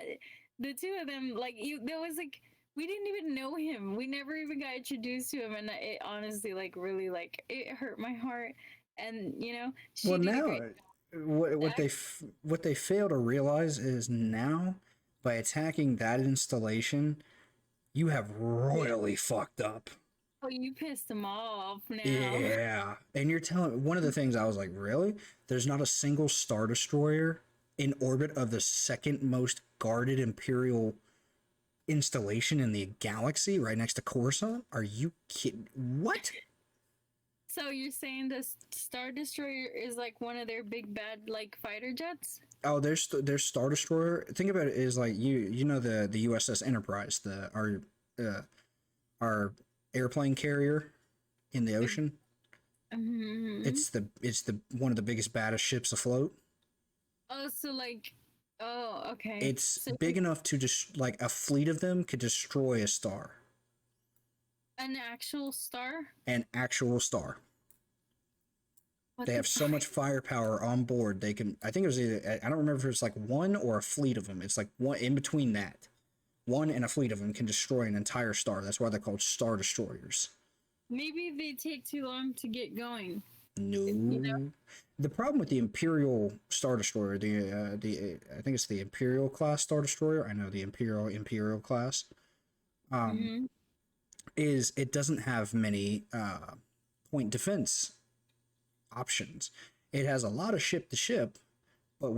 the two of them, like, there was like, we didn't even know him. We never even got introduced to him, and it honestly, like, really, like, it hurt my heart. And she Well, did a now great what they fail to realize is, now by attacking that installation, you have royally fucked up. Oh, you pissed them off now. Yeah, and you're telling, one of the things I was like, really? There's not a single Star Destroyer in orbit of the second most guarded Imperial installation in the galaxy, right next to Coruscant? Are you kidding? What? So you're saying the Star Destroyer is like one of their big bad like fighter jets? Oh, there's Star Destroyer. Think about it as like, you know, the USS Enterprise, our airplane carrier in the ocean. Mm-hmm. It's the one of the biggest, baddest ships afloat. Oh, so like, oh, okay. It's So big enough to just, like, a fleet of them could destroy a star, an actual star? an actual star. What They the have so fuck? much firepower on board. They can. I think it was I don't remember if it's like one or a fleet of them. It's like one in between that. One and a fleet of them can destroy an entire star. That's why they're called Star Destroyers. Maybe they take too long to get going. You know? No. The problem with the Imperial Star Destroyer, the I think it's the Imperial class Star Destroyer. I know the Imperial class. Mm-hmm. Is it doesn't have many point defense options. It has a lot of ship to ship, but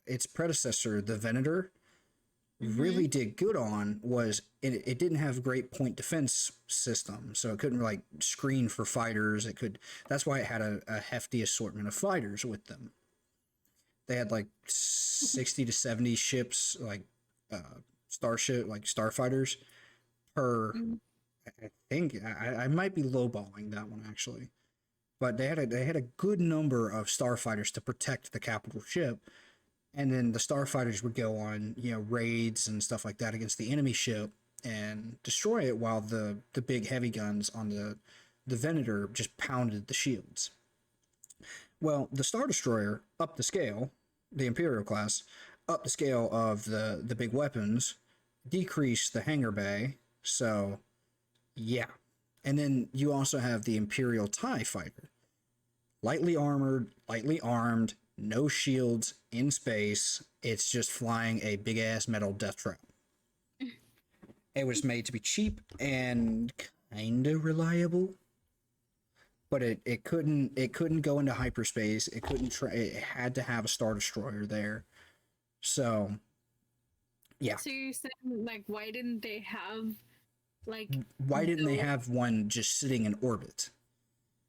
its predecessor, the Venator, Mm-hmm. really did good on was it didn't have a great point defense system, so it couldn't like screen for fighters. It could That's why it had a hefty assortment of fighters with them. They had like 60 to 70 ships, like starship, like starfighters per. I think I might be lowballing that one actually, but they had a good number of starfighters to protect the capital ship, and then the starfighters would go on raids and stuff like that against the enemy ship and destroy it, while the big heavy guns on the Venator just pounded the shields. Well, the Star Destroyer upped the scale, the Imperial class upped the scale of the big weapons, decreased the hangar bay. So yeah, and then you also have the Imperial TIE fighter, lightly armored, lightly armed, no shields, in space. It's just flying a big ass metal death trap. It was made to be cheap and kind of reliable, but it couldn't go into hyperspace. It couldn't try. It had to have a star destroyer there. So yeah, So you're saying, like, why didn't they have, like, why didn't they the, have one just sitting in orbit?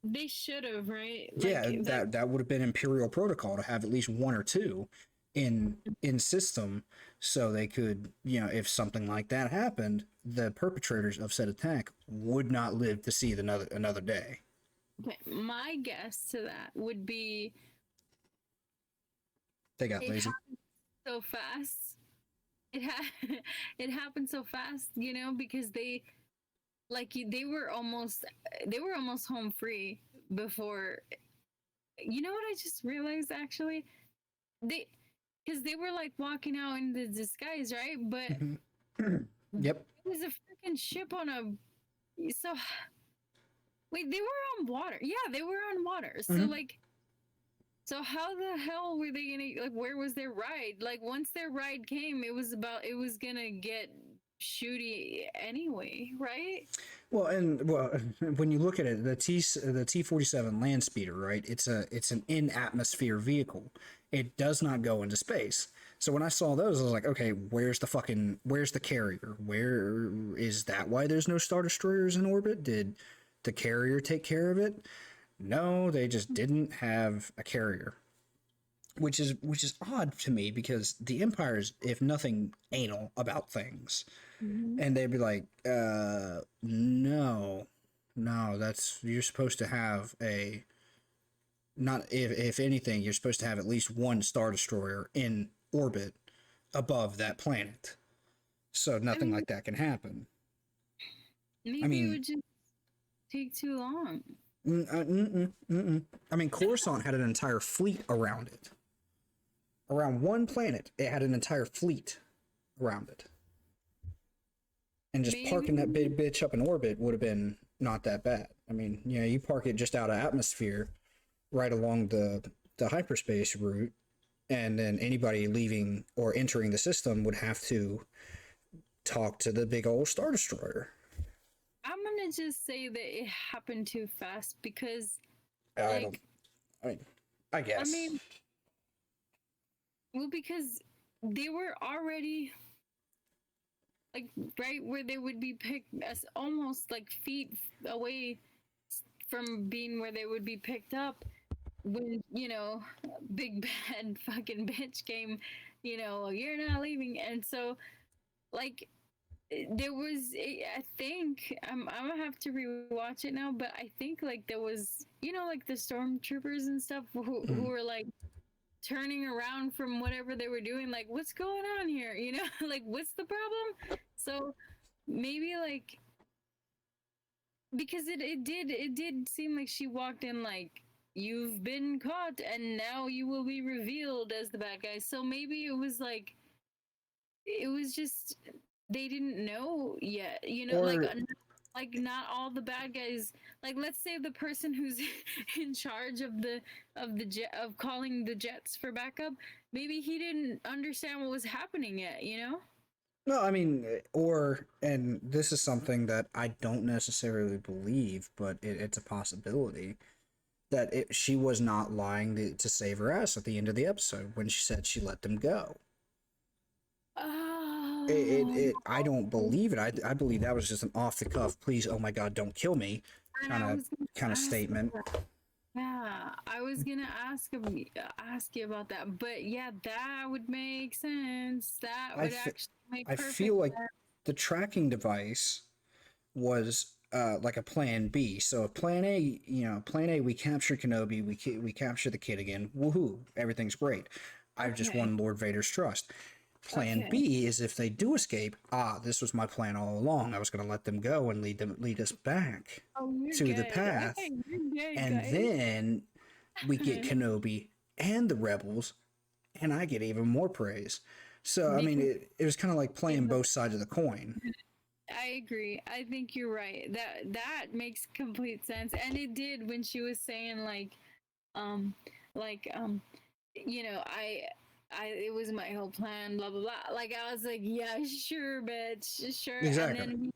they should have, right? Like Yeah, that. that would have been Imperial protocol to have at least one or two in system, so they could, if something like that happened, the perpetrators of said attack would not live to see another day. Okay, my guess to that would be They got it lazy. happened so fast. It happened so fast, because they were almost home free before. You know what I just realized actually? They Because they were like walking out in the disguise, right? But Yep. it was a freaking ship on a. So wait, they were on water. Yeah, they were on water. So Mm-hmm. like, so how the hell were they gonna, like? Where was their ride? Like once their ride came, it was gonna get shooty anyway, right? Well, when you look at it, the T-47 land speeder, right? It's an in atmosphere vehicle. It does not go into space. So when I saw those, I was like, okay, where's the carrier? Where is that? Why there's no star destroyers in orbit? Did the carrier take care of it? No, they just didn't have a carrier, which is odd to me because the Empire is, if nothing, anal about things, Mm-hmm. and they'd be like, no, no, that's you're supposed to have a not if anything, you're supposed to have at least one star destroyer in orbit above that planet, so I nothing mean, like that can happen. I maybe it mean, would just take too long. I mean, Coruscant had an entire fleet around it. Around one planet, it had an entire fleet around it. And just Maybe. parking that big bitch up in orbit would have been not that bad. I mean, you park it just out of atmosphere, right along the hyperspace route, and then anybody leaving or entering the system would have to talk to the big old star destroyer. I'm gonna just say that it happened too fast because, I don't. like, I mean, I I guess. mean, well, because they were already like right where they would be picked as almost like feet away from being where they would be picked up when big bad fucking bitch came, you're not leaving, and so like there was I think I'm gonna have to rewatch it now, but I think like there was like the stormtroopers and stuff who Mm. were like turning around from whatever they were doing, like what's going on here, like what's the problem. So maybe like because it did seem like she walked in like you've been caught and now you will be revealed as the bad guy. So maybe it was like it was just they didn't know yet, like Or like not all the bad guys, like let's say the person who's in charge of the jet of calling the jets for backup, maybe he didn't understand what was happening yet. no, I mean, and this is something that I don't necessarily believe, but it's a possibility that she was not lying to save her ass at the end of the episode when she said she let them go. I don't believe it. I believe that was just an off the cuff, please, oh my God, don't kill me And kind I of was gonna kind of ask statement. about that. Yeah, I was gonna ask you about that, but yeah, that would make sense. That I would th- actually make I feel perfect like sense. the tracking device was like a plan B. So plan A, plan A, we capture Kenobi, we capture the kid again. Woohoo! Everything's great. I've just Okay, won Lord Vader's trust. Plan okay. B is if they do escape. This was my plan all along. I was going to let them go and lead us back Oh, you're to the good. path, Okay, you're good, and guys. then we get Kenobi and the rebels, and I get even more praise. So I mean, Because it was kind of like in playing the both sides of the coin. I agree. I think you're right. That makes complete sense. And it did when she was saying um like you know, I it was my whole plan, blah blah blah. Like I was like, yeah, sure, bitch, sure. And Exactly. then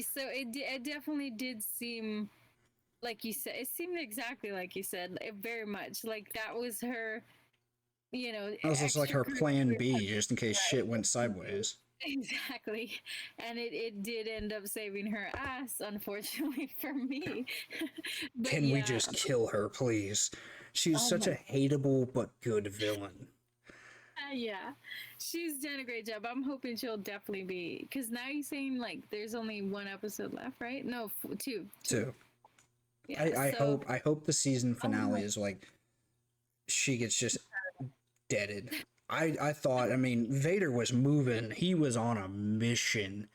so it definitely did seem like you said. It seemed exactly like you said. It very much like that was her, That was just like her plan extracurricular. B, just in case shit went sideways. Exactly. And it did end up saving her ass, unfortunately for me. But Can we yeah, just kill her, please? She's oh such my a hateable but good villain. yeah. She's done a great job. I'm hoping she'll definitely be because now you're saying like there's only one episode left, right? No, two. Too. Yeah. So I hope the season I would finale like is like she gets just deaded. I thought, I mean, Vader was moving. He was on a mission.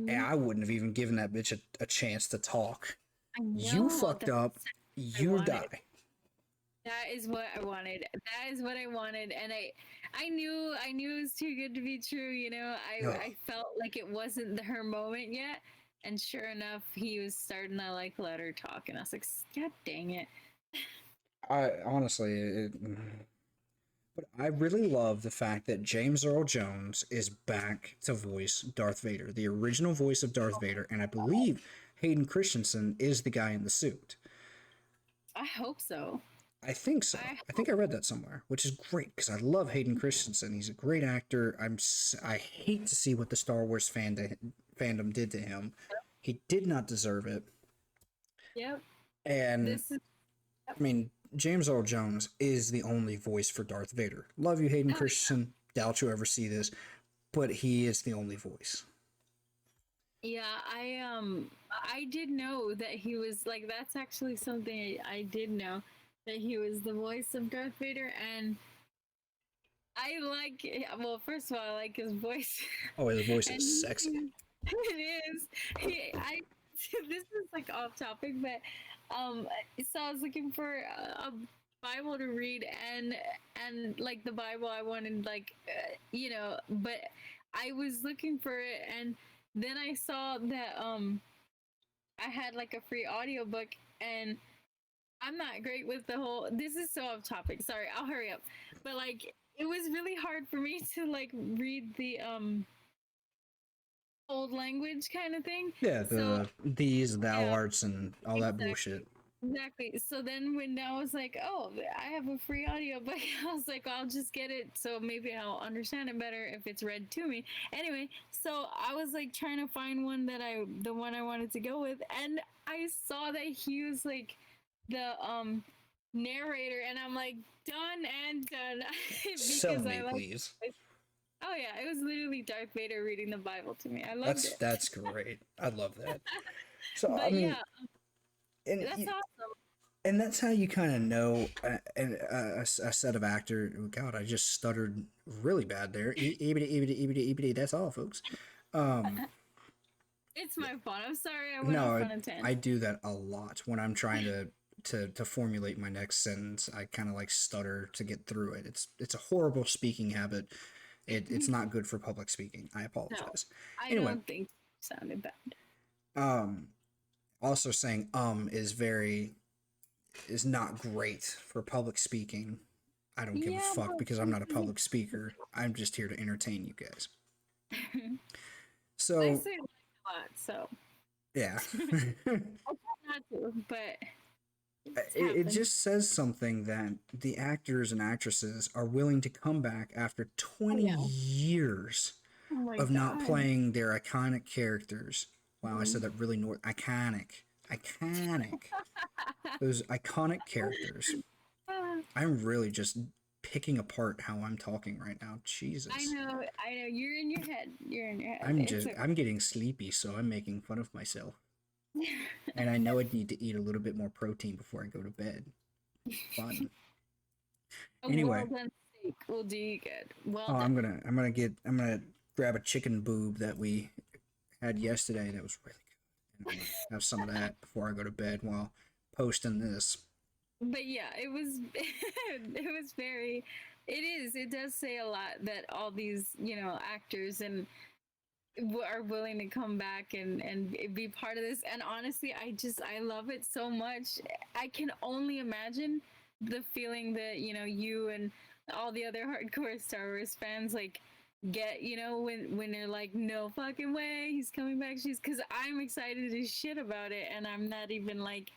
And mhm. I wouldn't have even given that bitch a chance to talk. I You know fucked that's up. what I You wanted. die. That is what I wanted. That is what I wanted, and I knew it was too good to be true. Ugh. I felt like it wasn't her moment yet, and sure enough, he was starting to like let her talk, and I was like, God dang it! I honestly, but I really love the fact that James Earl Jones is back to voice Darth Vader, the original voice of Darth Vader, and I believe Hayden Christensen is the guy in the suit. I hope so. I think so. I I think I read that somewhere, which is great because I love Hayden Christensen. He's a great actor. I hate to see what the Star Wars fandom did to him. He did not deserve it. Yep. And This is I mean, James Earl Jones is the only voice for Darth Vader. Love you, Hayden oh Christensen. Doubt you ever see this, but he is the only voice. yeah. I did know that he was like that's actually something I did know that he was the voice of Darth Vader, and I like, well, first of all, I like his voice. Oh, his voice is And sexy. it is. This is like off topic, but um, so I was looking for a Bible to read, and like the Bible, I wanted like, but I was looking for it, and then I saw that I had like a free audiobook, and I'm not great with the whole. This is so off topic. Sorry, I'll hurry up. But like, it was really hard for me to like read the old language kind of thing. Yeah, So the these, thou yeah, arts, and all that exactly. bullshit. Exactly. So then when I was like, oh, I have a free audio book, I was like, I'll just get it so maybe I'll understand it better if it's read to me. Anyway, so I was like trying to find the one I wanted to go with, and I saw that he was like the narrator, and I'm like, done and done Sell because I me, like please. oh yeah, it was literally Darth Vader reading the Bible to me. I loved That's it. that's great. I love that. So I But mean, yeah, and that's awesome. and that's how you kind of know a set of actor. God, I just stuttered really bad there. Ebity, ebity, ebity, ebity. That's all, folks. Um, It's my fault. I'm sorry I went no, off on a tangent. I do that a lot when I'm trying to formulate my next sentence. I kind of like stutter to get through it. It's a horrible speaking habit. It's not good for public speaking. I No, apologize. I Anyway, don't think it sounded bad. um, also saying is not great for public speaking. I don't give a Yeah, fuck but because I'm not a public speaker. I'm just here to entertain you guys. I So, say like a lot, so yeah. I try not to, but it's It happened. just says something that the actors and actresses are willing to come back after Oh 20 yeah, years. Oh my of not god. playing their iconic characters. Wow, I said that really iconic. Iconic. Those iconic characters. I'm really just picking apart how I'm talking right now. I Jesus. know, I know. You're in your head. You're in your head. It's okay. I'm getting sleepy, so I'm making fun of myself. And I know I'd need to eat a little bit more protein before I go to bed. Fun. A well Anyway, done steak will do you good. Well oh, done. I'm gonna grab a chicken boob that we had yesterday that was really good. And I'm gonna have some of that before I go to bed while posting this. But yeah, it was it was very it does say a lot that all these, actors and are willing to come back and be part of this. And honestly, I love it so much. I can only imagine the feeling that, you and all the other hardcore Star Wars fans like get, when they're like, no fucking way he's coming back. She's Because I'm excited as shit about it, and I'm not even like,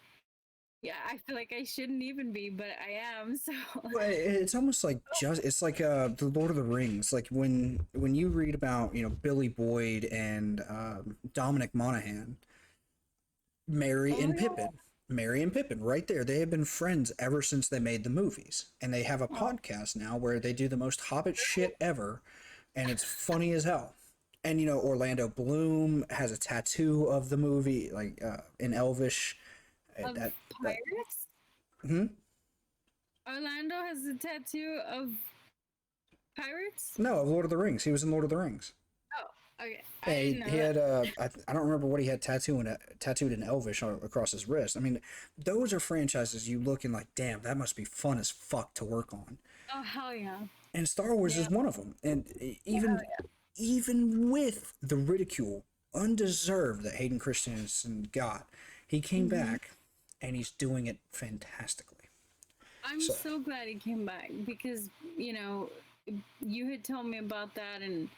yeah, I feel like I shouldn't even be, but I am. So Well, it's almost like it's like the Lord of the Rings. Like when you read about Billy Boyd and Dominic Monaghan, Merry oh and yeah. Pippin, Merry and Pippin, right there. They have been friends ever since they made the movies, and they have a Oh, podcast now where they do the most Hobbit shit ever, and it's funny as hell. And Orlando Bloom has a tattoo of the movie, like in Elvish. of That that pirates. hmm? Orlando has a tattoo of pirates. No, of Lord of the Rings. He was in Lord of the Rings. Oh, okay. I Yeah, didn't he know that. had I don't remember what he had tattooed in Elvish across his wrist. I mean, those are franchises you look and like, damn, that must be fun as fuck to work on. Oh hell yeah. And Star Wars Yeah. is one of them. And Hell even with the ridicule, undeserved that Hayden Christensen got, he yeah. came back and he's doing it fantastically. I'm So so glad he came back because, you had told me about that, and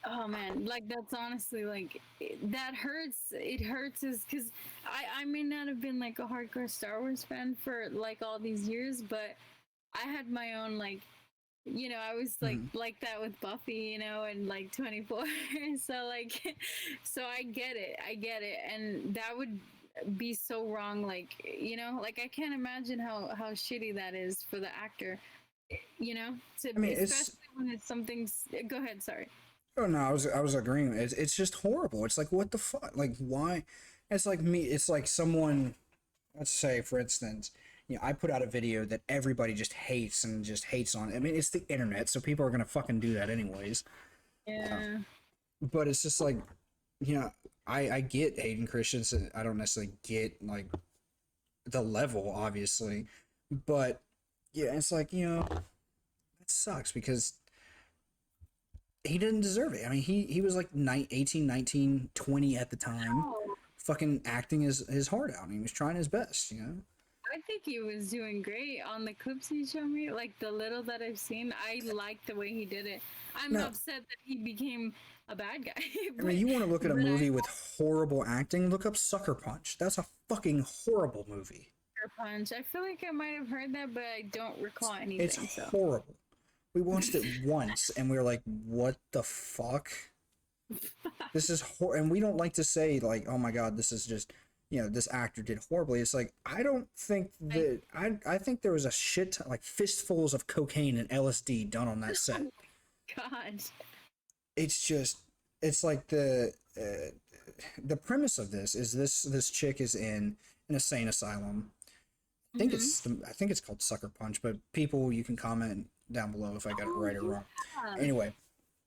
oh man, like that's honestly like that hurts. It hurts is because I may not have been like a hardcore Star Wars fan for like all these years, but I had my own like, I was mhm. like that with Buffy, and like 24. So like, so I get it, and that would be so wrong. Like, like I can't imagine how shitty that is for the actor. To I mean, it's especially when it's something. Go ahead, sorry. oh no, I was agreeing. It's just horrible. It's like what the fuck? Like why? It's like me. It's like someone. Let's say, for instance, I put out a video that everybody just hates and just hates on. I mean, it's the internet, so people are gonna fucking do that anyways. Yeah. But it's just like, you know, I get Hayden Christensen. I don't necessarily get like the level, obviously, but yeah, it's like it sucks because he didn't deserve it. I mean, he was like 18, 19, 20 at the time, Oh, fucking acting his heart out. And he was trying his best. I think he was doing great on the clips he showed me. Like the little that I've seen, I like the way he did it. I'm Now, upset that he became a bad guy, I mean, you want to look at a but I movie with horrible acting? Look up Sucker Punch. That's a fucking horrible movie. like Punch. I feel like I might have heard that, but I don't recall It's anything. So horrible. We watched it once and we were like, what the fuck? This is and we don't like to say like, oh my god, this is just this actor did horribly. It's like I don't think I, that I think there was a shit like fistfuls of cocaine and LSD done on that set. God. It's just it's like the premise of this is this chick is in an insane asylum. Mm-hmm. I think it's called Sucker Punch, but people you can comment down below if I got it Oh right or wrong. yeah, Anyway,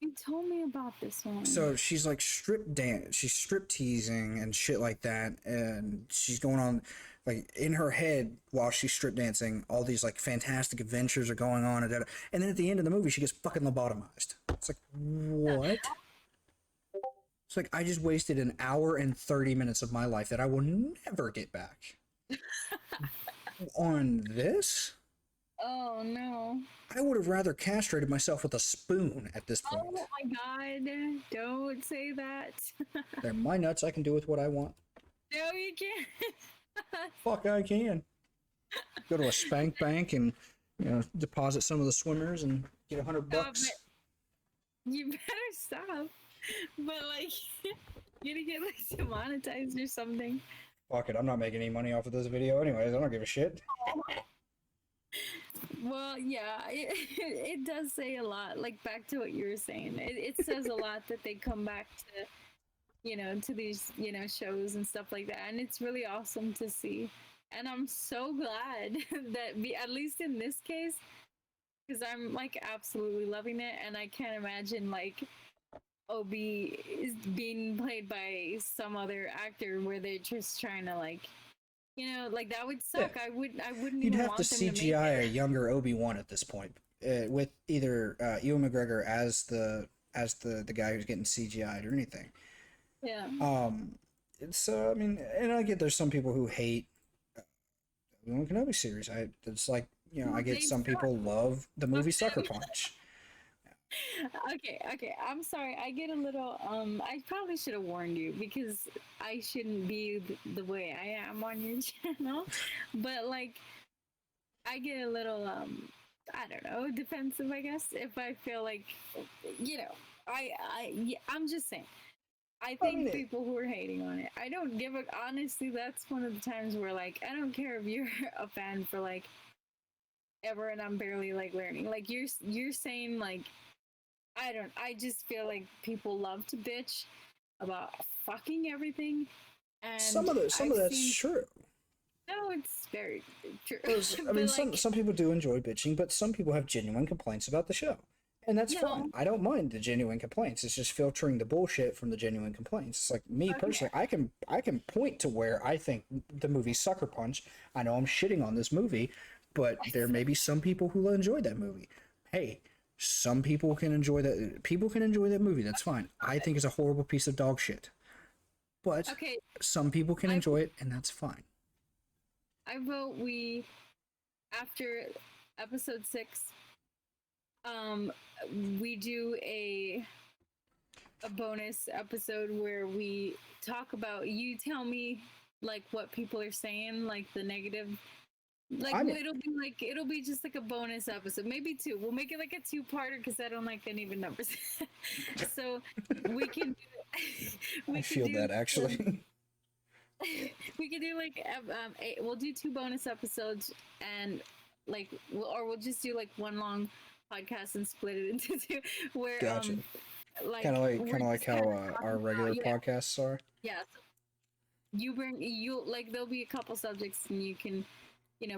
you told me about this one. so she's like she's strip teasing and shit like that, and she's going on like in her head while she's strip dancing. All these like fantastic adventures are going on, and then at the end of the movie, she gets fucking lobotomized. It's like what? It's like I just wasted an hour and 30 minutes of my life that I will never get back on this. Oh no. I would have rather castrated myself with a spoon at this Oh point. my God. Don't say that. They're my nuts. I can do with what I want. No, you can't. Fuck, I can. Go to a spank bank and deposit some of the swimmers and get $100. You better stop. But like, you're gonna get like demonetized or something. Fuck it, I'm not making any money off of this video anyways. I don't give a shit. Well, yeah, it does say a lot. Like back to what you were saying, it says a lot that they come back to, to these, shows and stuff like that, and it's really awesome to see. And I'm so glad that at least in this case, because I'm like absolutely loving it, and I can't imagine like Obi is being played by some other actor where they're just trying to like, like that would Yeah. suck. I wouldn't You'd even have to want them to make CGI a it. younger Obi-Wan at this point, with either Ewan McGregor as the guy who's getting CGI'd or anything. Yeah. Um, it's I mean, and I get there's some people who hate Obi-Wan Kenobi series. It's like I Well, get they some suck. people love the movie Sucker Punch. Okay, I'm sorry. I get a little I probably should have warned you because I shouldn't be the way I am on your channel. But like I get a little I don't know, defensive, I guess, if I feel like you know, yeah, I'm just saying. I I mean, think people who are hating on it, I don't give a honestly, that's one of the times where like I don't care if you're a fan for like ever and I'm barely like learning. Like you're saying like I just feel like people love to bitch about fucking everything, and some I've of that's seen true. no, it's very true. I But mean, like some people do enjoy bitching, but some people have genuine complaints about the show, and that's fine. no, I don't mind the genuine complaints. It's just filtering the bullshit from the genuine complaints. It's like me okay, personally, I can point to where I think the movie Sucker Punch. I know I'm shitting on this movie, but there may be some people who will enjoy that movie. Hey, some people can enjoy that. People can enjoy that movie. That's fine. I think it's a horrible piece of dog shit, but okay. some people can I enjoy it, and that's fine. I vote we after episode 6, um, we do a bonus episode where we talk about you tell me like what people are saying, like the negative. Like I mean, it'll be just like a bonus episode, maybe 2. We'll make it like a 2-parter because I don't like uneven numbers. So we can I we can feel do that actually. we can do like we'll do 2 bonus episodes and like we'll just do like one long podcast and split it into 2 where Gotcha. like we're Kind of like just how kind of talking our about regular podcasts are. yeah so you like there'll be a couple subjects and you can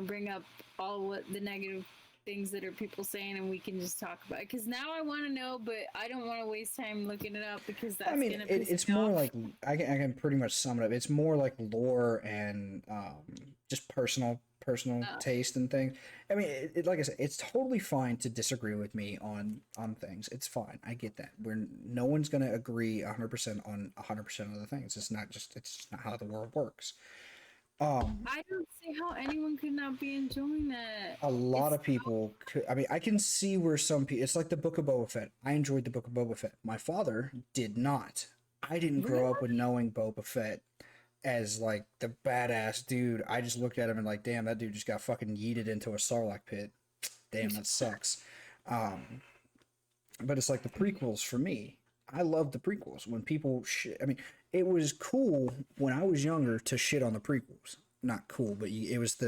bring up all what the negative things that are people saying and we can just talk about it because now I want to know but I don't want to waste time looking it up because I that's mean, gonna piss it's me more off. like I can pretty much sum it up. It's more like lore and just personal uh, taste and things. I mean, like I said, it's totally fine to disagree with me on things. It's fine. I get that. We're no one's gonna agree 100% on 100% of the things. It's just not how the world works. Um, I don't see how anyone could not be enjoying that. a lot It's of people could, I mean, I can see where some people, it's like the Book of Boba Fett. I enjoyed the Book of Boba Fett. My father did not. I didn't really grow up with knowing Boba Fett as like the badass dude. I just looked at him and like, damn, that dude just got fucking yeeted into a sarlacc pit. Damn, that sucks. Um, but it's like the prequels for me. I love the prequels. When people I mean, it was cool when I was younger to shit on the prequels. Not cool, but it was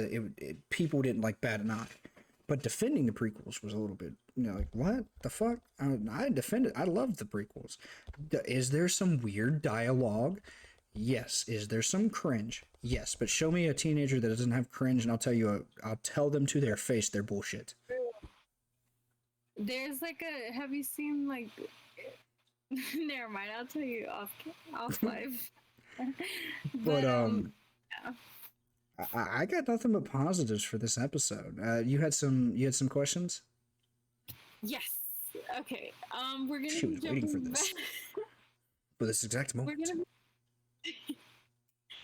people didn't like bat an eye. But defending the prequels was a little bit, like, what the fuck? I defended. I loved the prequels. Is there some weird dialogue? Yes. Is there some cringe? Yes. But show me a teenager that doesn't have cringe, and I'll tell you, I'll tell them to their face they're bullshit. there's like a have you seen like never mind, I'll tell you off live. But But yeah. I got nothing but positives for this episode. You had some questions. Yes. Okay. We're gonna She be was waiting for jumping back. this for this exact we're moment. gonna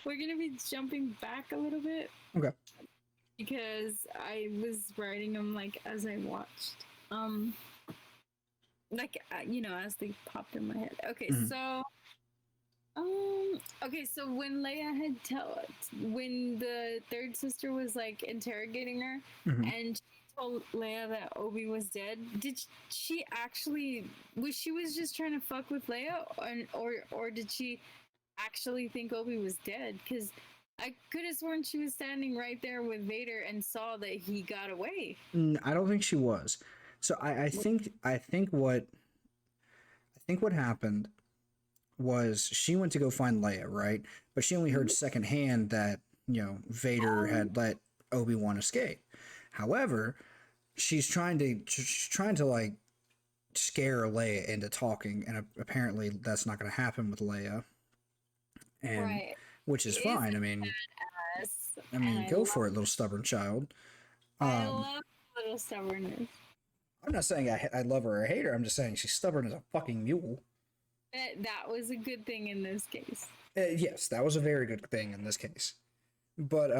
we're gonna be jumping back a little bit Okay. because I was writing them like as I watched. Like as they popped in my head. Okay, Mhm. so okay, so when Leia when the third sister was like interrogating her Mhm. and she told Leia that Obi was dead, did she actually was just trying to fuck with Leia, or did she actually think Obi was dead? Because I could have sworn she was standing right there with Vader and saw that he got away. I don't think she was. So I think what happened was she went to go find Leia, right? But she only heard secondhand that Vader Um, had let Obi-Wan escape. However, she's trying to like scare Leia into talking, and apparently that's not going to happen with Leia, and right. which is Is fine. I mean, us, I and mean, go for it, little stubborn child. I Um, love little stubbornness. I'm not saying I love her or hate her. I'm just saying she's stubborn as a fucking mule. That was a good thing in this case. Yes, that was a very good thing in this case. But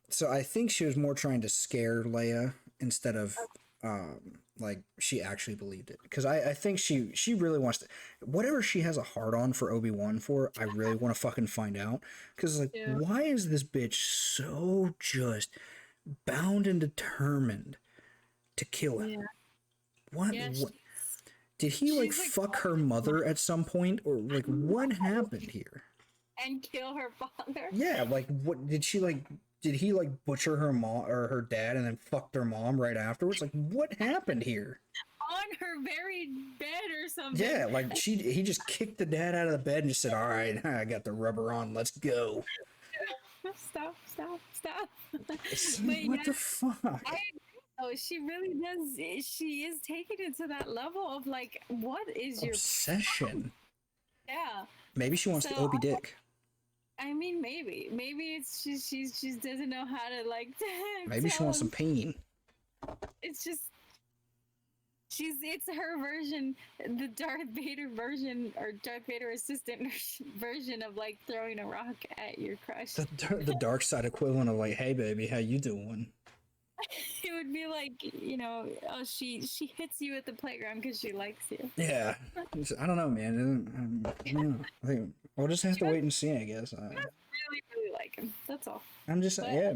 so I think she was more trying to scare Leia instead of like she actually believed it. Because I think she really wants to, whatever she has a heart on for Obi-Wan for, I really want to fucking find out. Because like, Yeah. why is this bitch so just bound and determined to kill him? Yeah. What Yeah. what did he like She's like fuck her mother at some point, or like what happened here? and kill her father Yeah, like what did she like? Did he like butcher her mom or her dad and then fucked her mom right afterwards? Like what happened here? on her very bed or something. Yeah, like he just kicked the dad out of the bed and just said, "All right, I got the rubber on, let's go." Stop, stop, stop. It's But like, what yeah, the fuck? I agree. Oh, she really does. She is taking it to that level of like, what is your Obsession. yeah? Maybe she wants So the Obi Dick. I mean, maybe it's she just doesn't know how to like Maybe she tell wants some him. pain. It's just it's her version, the Darth Vader version or Darth Vader assistant version of like throwing a rock at your crush. The dark side equivalent of like, "Hey baby, how you doing?" It would be like, oh, she hits you at the playground because she likes you. Yeah, I don't know, man. I don't know. I think we'll just have She to must wait and see. I guess. really like him. That's all. I'm just But yeah.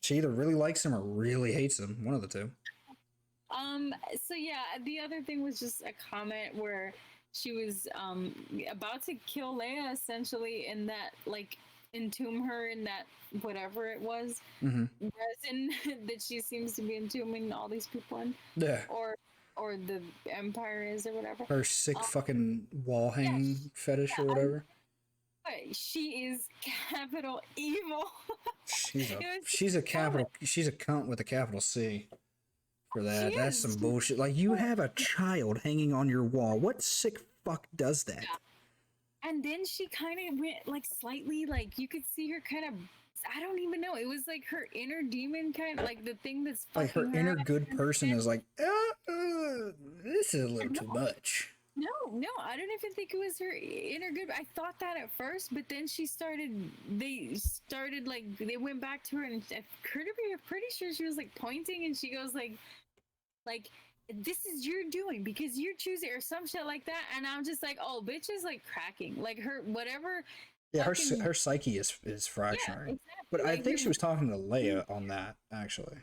She either really likes him or really hates him. One of the two. so yeah, the other thing was just a comment where she was about to kill Leia essentially in that like entomb her in that whatever it was Mm-hmm. resin that she seems to be entombing all these people in, Yeah. or the Empire is or whatever. Her sick Um, fucking wall yeah, hanging fetish or yeah, whatever. she is capital evil. She's a It was she's a so capital she's a cunt with a capital C for she that. That's is. some bullshit. Like you have a child hanging on your wall. What sick fuck does that? And then she kind of went like slightly, like you could see her kind of. I don't even know. It was like her inner demon kind, like the thing that's Like her fucking her inner up. good person is like, this is a little too much. No, I don't even think it was her inner good. I thought that at first, but then they started like they went back to her, and I'm pretty sure she was like pointing, and she goes like this is your doing because you're choosing or some shit like that, and I'm just like, oh, bitch is like cracking, like her whatever. Yeah, Fucking her psyche is yeah, fracturing. But exactly. I Like think her. she was talking to Leia on that actually.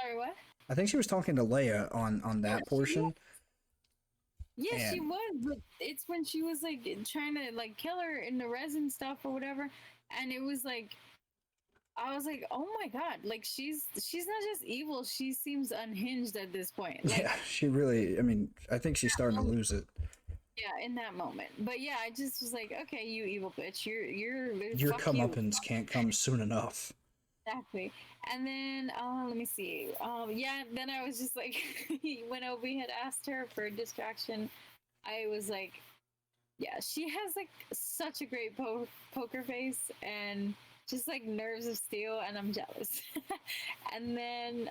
Sorry, what? I think she was talking to Leia on Yeah, that portion. yeah, she And was, but it's when she was like trying to like kill her in the resin stuff or whatever, and it was like I was like, oh my god, like she's not just evil, she seems unhinged at this point. Like yeah, she really. I mean, I think she's starting to lose it. yeah, in that moment. But yeah, I just was like, okay, you evil bitch, Your fuck you. comeuppance can't come soon enough. Exactly. And then let me see. Yeah, then I was just like when Obi had asked her for a distraction, I was like, yeah, she has like such a great poker face and just like nerves of steel, and I'm jealous. And then,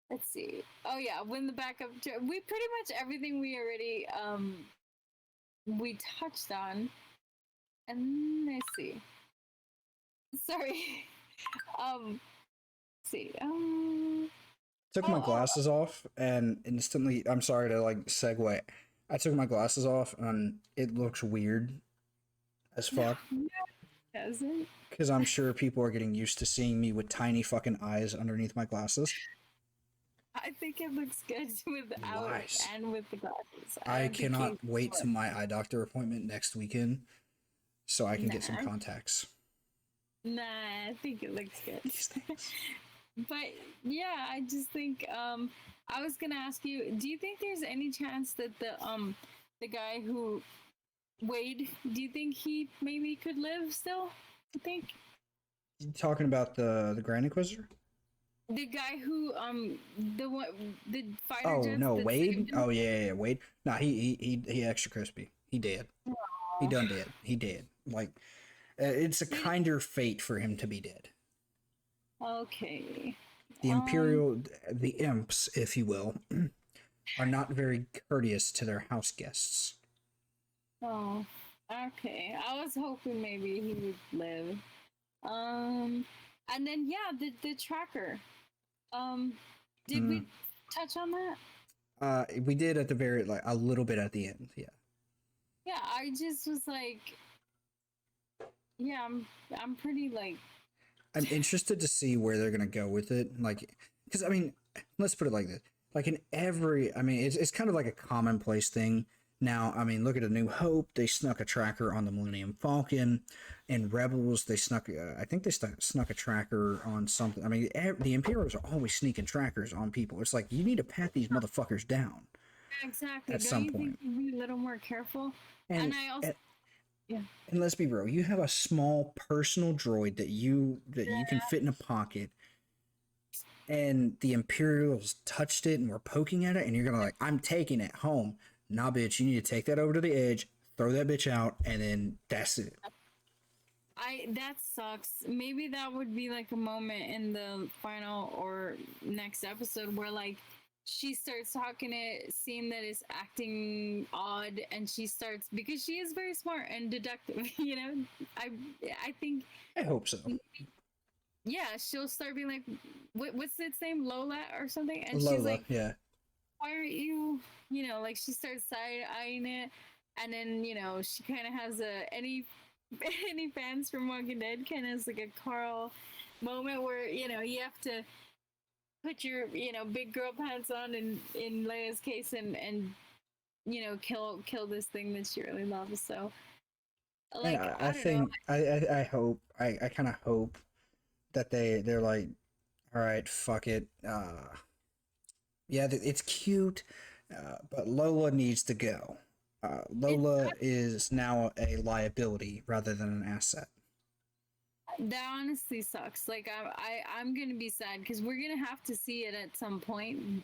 let's see. Oh yeah, when the backup, we pretty much everything we already we touched on. And let's see. Sorry. Let's see. Took my Oh, glasses off and instantly. I'm sorry to like segue. I took my glasses off and it looks weird as fuck. Doesn't? Because I'm sure people are getting used to seeing me with tiny fucking eyes underneath my glasses. I think it looks good without Lies. and with the glasses. I I don't think cannot you wait to my eye doctor appointment next weekend so I can get some Nah, contacts. nah. I think it looks good. These things. But yeah, I just think I was gonna ask you, do you think there's any chance that the guy who Wade, do you think he maybe could live still? I think You talking about the Grand Inquisitor? the guy who the one the fighter Oh jets no, that Wade. saved him. Oh yeah, Wade. Nah, he extra crispy. He dead. He Aw. done dead. He dead. Like it's a See, kinder fate for him to be dead. okay. The Um. Imperial, the imps, if you will, are not very courteous to their house guests. Oh. Okay. I was hoping maybe he would live. Um. And then yeah, the tracker. Um. Did Mm. we touch on that? We did at the very like a little bit at the end. Yeah. Yeah, I just was like, yeah, I'm pretty like, I'm interested to see where they're gonna go with it. Like, because I mean, let's put it like this: like in every, I mean, it's kind of like a commonplace thing now. I mean, look at A New Hope; they snuck a tracker on the Millennium Falcon. In Rebels, they snuck, I think they snuck a tracker on something. I mean, the Imperials are always sneaking trackers on people. It's like you need to pat these motherfuckers down exactly. at Don't some you think point. you'd be a little more careful? And And I also, yeah, and let's be real, you have a small personal droid that you can fit in a pocket, and the Imperials touched it and were poking at it, and you're gonna like, I'm taking it home. Nah, bitch, you need to take that over to the edge, throw that bitch out, and then that's it. that sucks. Maybe that would be like a moment in the final or next episode where like she starts talking it, seeing that it's acting odd, and she starts because she is very smart and deductive. You know, I I think I hope so. yeah, she'll start being like, what's its name, Lola or something, and she's Lola, like, yeah. why aren't you, like she starts side eyeing it, and then she kind of has a any fans from Walking Dead kind of has like a Carl moment where you have to put your big girl pants on in Leia's case and kill this thing that she really loves. So And like I I don't know. think I hope I kind of hope that they're like, all right, fuck it. Yeah, it's cute, but Lola needs to go. It Lola is now a liability rather than an asset. That honestly sucks. Like I'm gonna be sad because we're gonna have to see it at some point.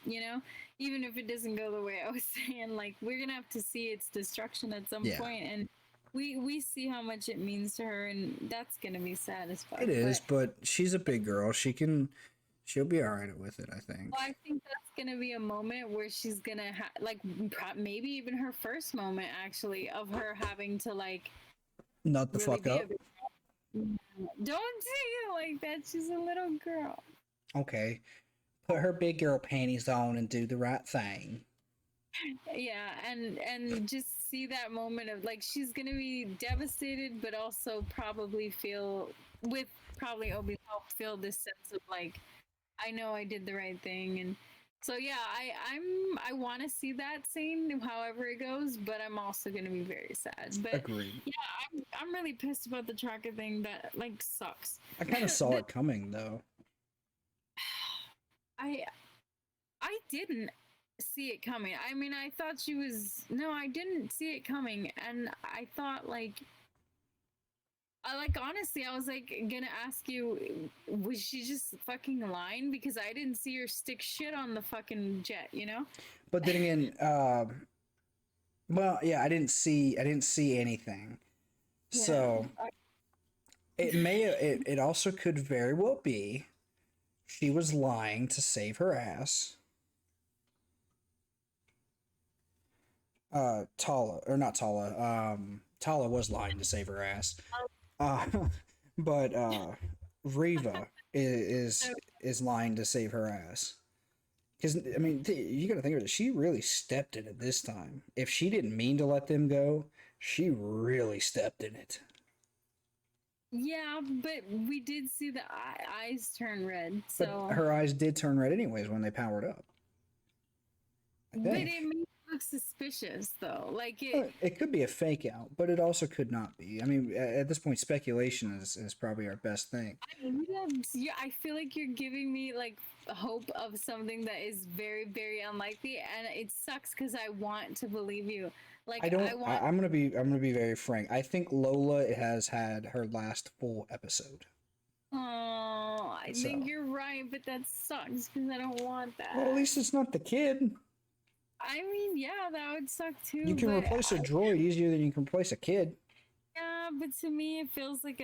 Even if it doesn't go the way I was saying, like we're gonna have to see its destruction at some Yeah, point, and we see how much it means to her, and that's gonna be sad as fuck. it is, But but she's a big girl. She'll be all right with it, I think. well, I think that's gonna be a moment where she's gonna like maybe even her first moment actually of her having to like Not the really fuck be a up. big. Don't say it like that. She's a little girl. Okay, put her big girl panties on and do the right thing. Yeah, and just see that moment of like she's gonna be devastated but also probably feel with probably Obi-Wan feel this sense of like I know I did the right thing. And so yeah, I want to see that scene however it goes, but I'm also gonna be very sad. But Agreed. yeah, I'm really pissed about the tracker thing. That like sucks. I kind of saw The, it coming though. I I didn't see it coming. I mean, I thought she was no, I didn't see it coming, and I thought like I like honestly, I was like gonna ask you, was she just fucking lying because I didn't see her stick shit on the fucking jet, you know? But then again, well, yeah, I didn't see anything. Yeah. So it also could very well be she was lying to save her ass. Tala, or not Tala, Tala was lying to save her ass. Uh but Riva is is lying to save her ass. Because I mean, you got to think of it. She really stepped in it this time. If she didn't mean to let them go, she really stepped in it. Yeah, but we did see the eyes turn red. But So, her eyes did turn red anyways when they powered up. I but it think. made it look suspicious, though. Like It could be a fake out, but it also could not be. I mean, at this point, speculation is probably our best thing. I feel like you're giving me like hope of something that is very, very unlikely, and it sucks because I want to believe you. I Like I don't. want. I'm gonna be very frank. I think Lola has had her last full episode. Oh, I think So, you're right, but that sucks because I don't want well, at that. least it's not the kid. I mean, yeah, that would suck You too, can but replace a droid easier than you can replace a kid. yeah, but to me it feels like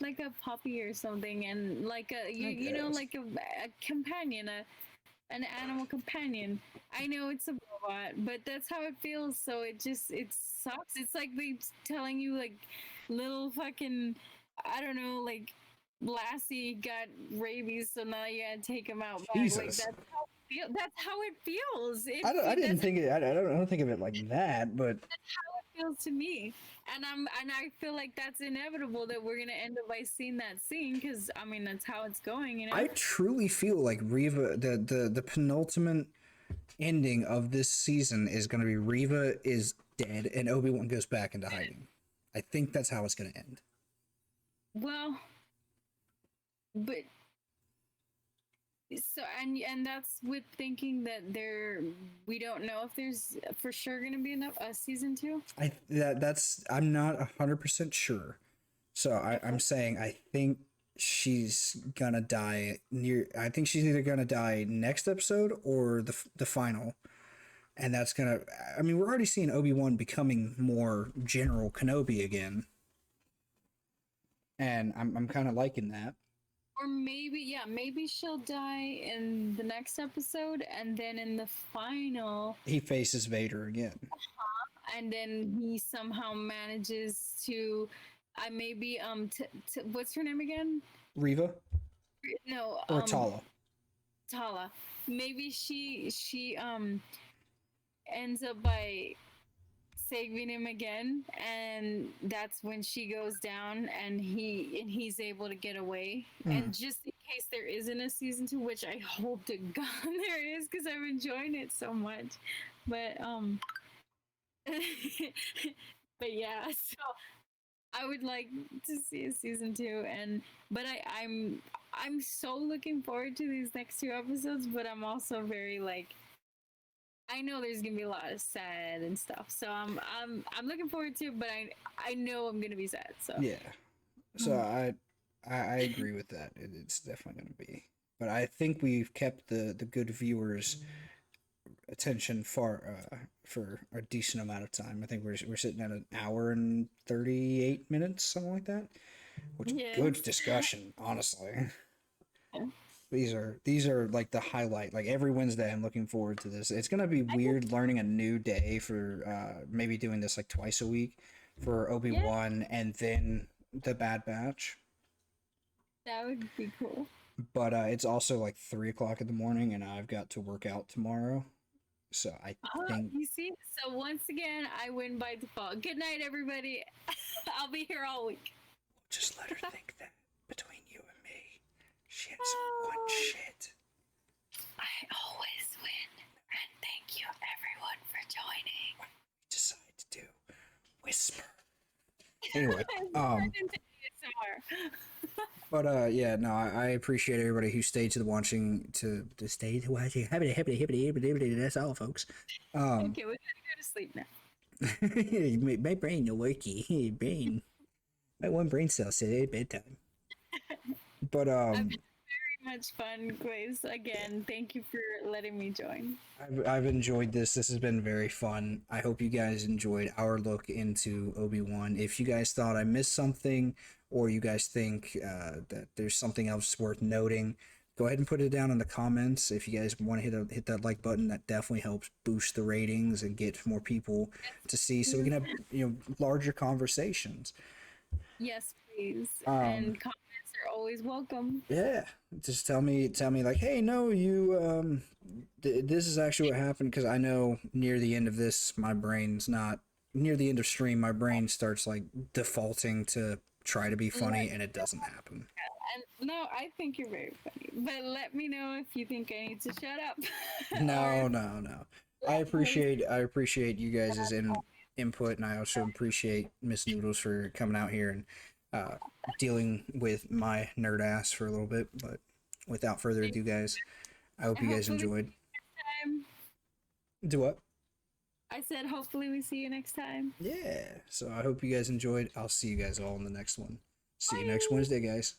like a puppy or something, and like a I guess. like a companion, an animal companion. I know it's a robot, but that's how it feels. So it sucks. It's like they telling you like little fucking I don't know like Lassie got rabies, so now you gotta take him out back. Like Jesus. that's how it feels. I didn't That's think it. I don't think of it like that, but how it feels to me. And I feel like that's inevitable that we're gonna end up by seeing that scene because I mean that's how it's going, you know. I truly feel like Riva, the penultimate ending of this season is going to be Riva is dead and Obi-Wan goes back into hiding. I think that's how it's going to end. Well, but so and that's with thinking that we don't know if there's for sure gonna be a season two. That's I'm not 100% sure. So I'm saying I think she's gonna die near. I think she's either gonna die next episode or the final, and that's gonna. I mean, we're already seeing Obi-Wan becoming more General Kenobi again, and I'm kind of liking that. Or maybe, yeah, maybe she'll die in the next episode, and then in the final, He faces Vader again. and then he somehow manages to, I maybe what's her name again? Riva No, or Tala. Tala. Maybe she ends up by saving him again, and that's when she goes down and he's able to get away. Mm. And just in case there isn't a season two, which I hope to God there is because I'm enjoying it so much. But but yeah, so I would like to see a season two, and but I'm so looking forward to these next two episodes, but I'm also very like I know there's gonna be a lot of sad and stuff, so I'm looking forward to it, but I know I'm gonna be sad. So Yeah. So I agree with that. It's definitely going to be. But I think we've kept the good viewers' attention for a decent amount of time. I think we're sitting at an hour and 38 minutes, something like that. Which good yes, discussion, honestly. These are like the highlight. Like every Wednesday, I'm looking forward to this. It's gonna be weird learning a new day for maybe doing this like twice a week for yeah, Obi-Wan and then the Bad Batch. that would be cool. But it's also like 3 o'clock in the morning, and I've got to work out tomorrow. So I think You see, so once again, I win by default. Good night, everybody. I'll be here all week. just let her think that between you and me, she has one shit. I always win, and thank you everyone for joining. Decide to do whisper. Anyway, but yeah, no, I appreciate everybody who stayed to the watching to stay to watching. That's all, folks. Okay, we're gonna go to sleep now. My brain no worky. Brain, my one brain cell said it's bedtime. But I've had very much fun, Grace. Again, thank you for letting me join. I've enjoyed this. This has been very fun. I hope you guys enjoyed our look into Obi-Wan. If you guys thought I missed something, or you guys think that there's something else worth noting, go ahead and put it down in the comments. If you guys want to hit that like button, that definitely helps boost the ratings and get more people to see, so we can have larger conversations. Yes, please. Um, And comments are always welcome. Yeah, just tell me like, hey, no, you this is actually what happened, because I know near the end of this, my brain's not near the end of stream. My brain starts like defaulting to try to be funny and it doesn't happen. And no, I think you're very funny. But let me know if you think I need to shut up. Or No, if no, no. let me I appreciate you guys' input, and I also appreciate Miss Noodles for coming out here and uh, dealing with my nerd ass for a little bit. But without further ado, guys, I hope you guys hopefully enjoyed. time. Do what? I said hopefully we see you next time. Yeah. So I hope you guys enjoyed. I'll see you guys all in the next one. See you next Bye. Wednesday, guys.